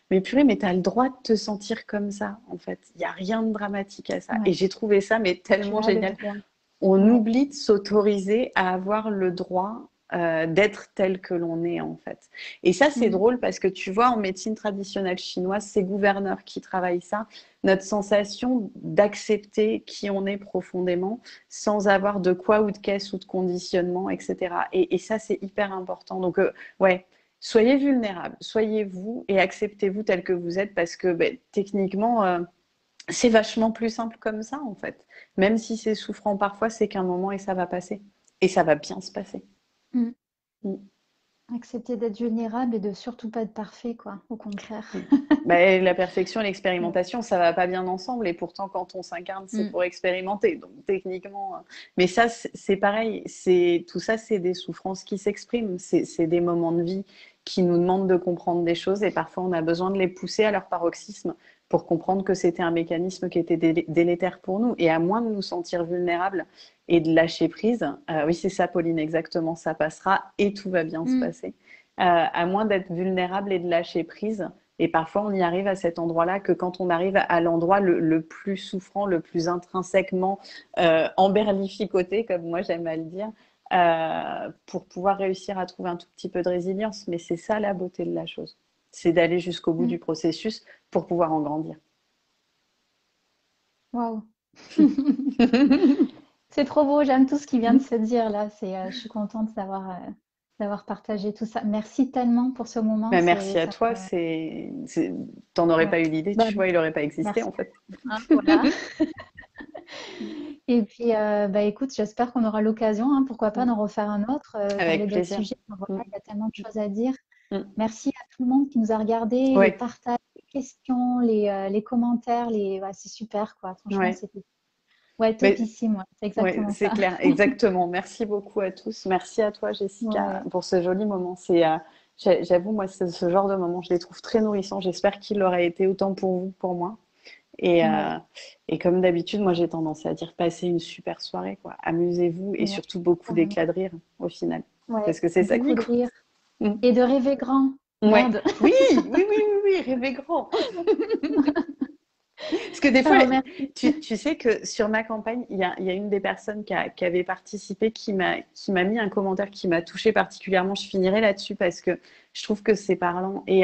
mais purée, mais t'as le droit de te sentir comme ça, en fait. Il n'y a rien de dramatique à ça. Et Ouais. j'ai trouvé ça, mais Tu tellement as le génial. droit. On Ouais. oublie de s'autoriser à avoir le droit d'être tel que l'on est en fait. Et ça, c'est Mm. drôle parce que tu vois, en médecine traditionnelle chinoise, c'est gouverneurs qui travaillent ça, notre sensation d'accepter qui on est profondément sans avoir de quoi ou de caisse ou de conditionnement, etc. Et ça, c'est hyper important. Donc, ouais, soyez vulnérables, soyez vous et acceptez-vous tel que vous êtes parce que ben, techniquement, c'est vachement plus simple comme ça, en fait. Même si c'est souffrant parfois, c'est qu'un moment et ça va passer. Et ça va bien se passer. Mm. Mm. Accepter d'être vulnérable et de surtout pas être parfait, quoi. Au contraire. Mm. Bah, la perfection et Ouais. l'expérimentation, ça va pas bien ensemble. Et pourtant, quand on s'incarne, c'est Mm. pour expérimenter. Donc, techniquement. Mais ça, c'est pareil. Tout ça, c'est des souffrances qui s'expriment. C'est des moments de vie qui nous demandent de comprendre des choses. Et parfois, on a besoin de les pousser à leur paroxysme pour comprendre que c'était un mécanisme qui était délétère pour nous. Et à moins de nous sentir vulnérables et de lâcher prise, oui, c'est ça, Pauline, exactement. Ça passera et tout va bien se Mm. passer. À moins d'être vulnérable et de lâcher prise. Et parfois, on y arrive à cet endroit-là que quand on arrive à l'endroit le plus souffrant, le plus intrinsèquement emberlificoté, comme moi j'aime à le dire, pour pouvoir réussir à trouver un tout petit peu de résilience. Mais c'est ça la beauté de la chose. C'est d'aller jusqu'au bout du Mm. processus pour pouvoir en grandir. Waouh. C'est trop beau, j'aime tout ce qui vient de se dire là. Je suis contente d'avoir partagé tout ça. Merci tellement pour ce moment. Mais merci à Ça toi. me- T'en aurais ouais. pas eu l'idée, Bah, tu vois, il aurait pas existé merci. en fait. Hein, voilà. Et puis, bah, écoute, j'espère qu'on aura l'occasion, hein, pourquoi pas d'en refaire un autre, Avec parler d'autres plaisir. sujets. Enfin, Mm. voilà, il y a tellement de choses à dire. Mm. Merci à tout le monde qui nous a regardés, les Ouais, partages, les questions, les commentaires, ouais, c'est super, quoi. Franchement, ouais. c'était ouais, Mais topissime, ouais, c'est ouais, exactement c'est ça. clair, exactement. Merci beaucoup à tous. Merci à toi, Jessica, Ouais, pour ce joli moment. J'avoue, moi, ce genre de moment, je les trouve très nourrissants. J'espère qu'il aurait été autant pour vous, pour moi. Et, ouais, et comme d'habitude, moi, j'ai tendance à dire passez une super soirée, quoi. Amusez-vous et ouais, surtout beaucoup carrément. d'éclat de rire au final, Ouais, parce que c'est ça qui beaucoup de compte. rire Mm. et de rêver grand. Ouais. Merde. Oui, oui, oui, oui, oui, rêvez grand. Parce que des fois, Alors, merci. tu sais que sur ma campagne, il y a une des personnes qui avait participé qui m'a mis un commentaire qui m'a touchée particulièrement. Je finirai là-dessus parce que je trouve que c'est parlant. Et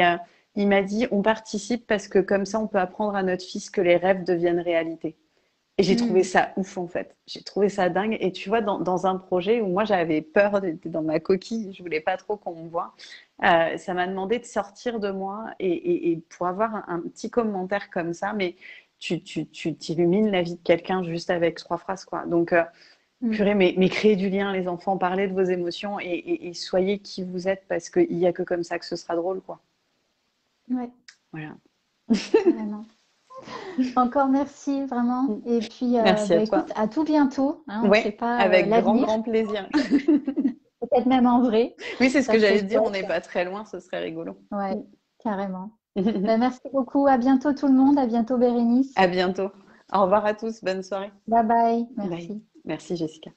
il m'a dit, on participe parce que comme ça, on peut apprendre à notre fils que les rêves deviennent réalité. Et j'ai trouvé Hmm. ça ouf en fait. J'ai trouvé ça dingue. Et tu vois, dans un projet où moi j'avais peur d'être dans ma coquille, je voulais pas trop qu'on me voit, ça m'a demandé de sortir de moi et pour avoir un petit commentaire comme ça, mais tu t'illumines la vie de quelqu'un juste avec trois phrases quoi. Donc, Hmm. purée, mais créez du lien, les enfants, parlez de vos émotions et soyez qui vous êtes parce qu'il n'y a que comme ça que ce sera drôle quoi. Ouais, Voilà. carrément. Encore merci, vraiment. Et puis, Merci bah, à toi. écoute, à tout bientôt, hein, on ne sait Ouais, pas avec grand, l'avenir, grand plaisir. peut-être même en vrai, Oui, c'est ce ça que serait j'allais te dire, on n'est chouette. pas très loin, ce serait rigolo. Ouais, carrément. Bah, merci beaucoup, à bientôt tout le monde, à bientôt Bérénice. À bientôt. Au revoir à tous, bonne soirée. Bye bye, Bye. merci. Merci Jessica.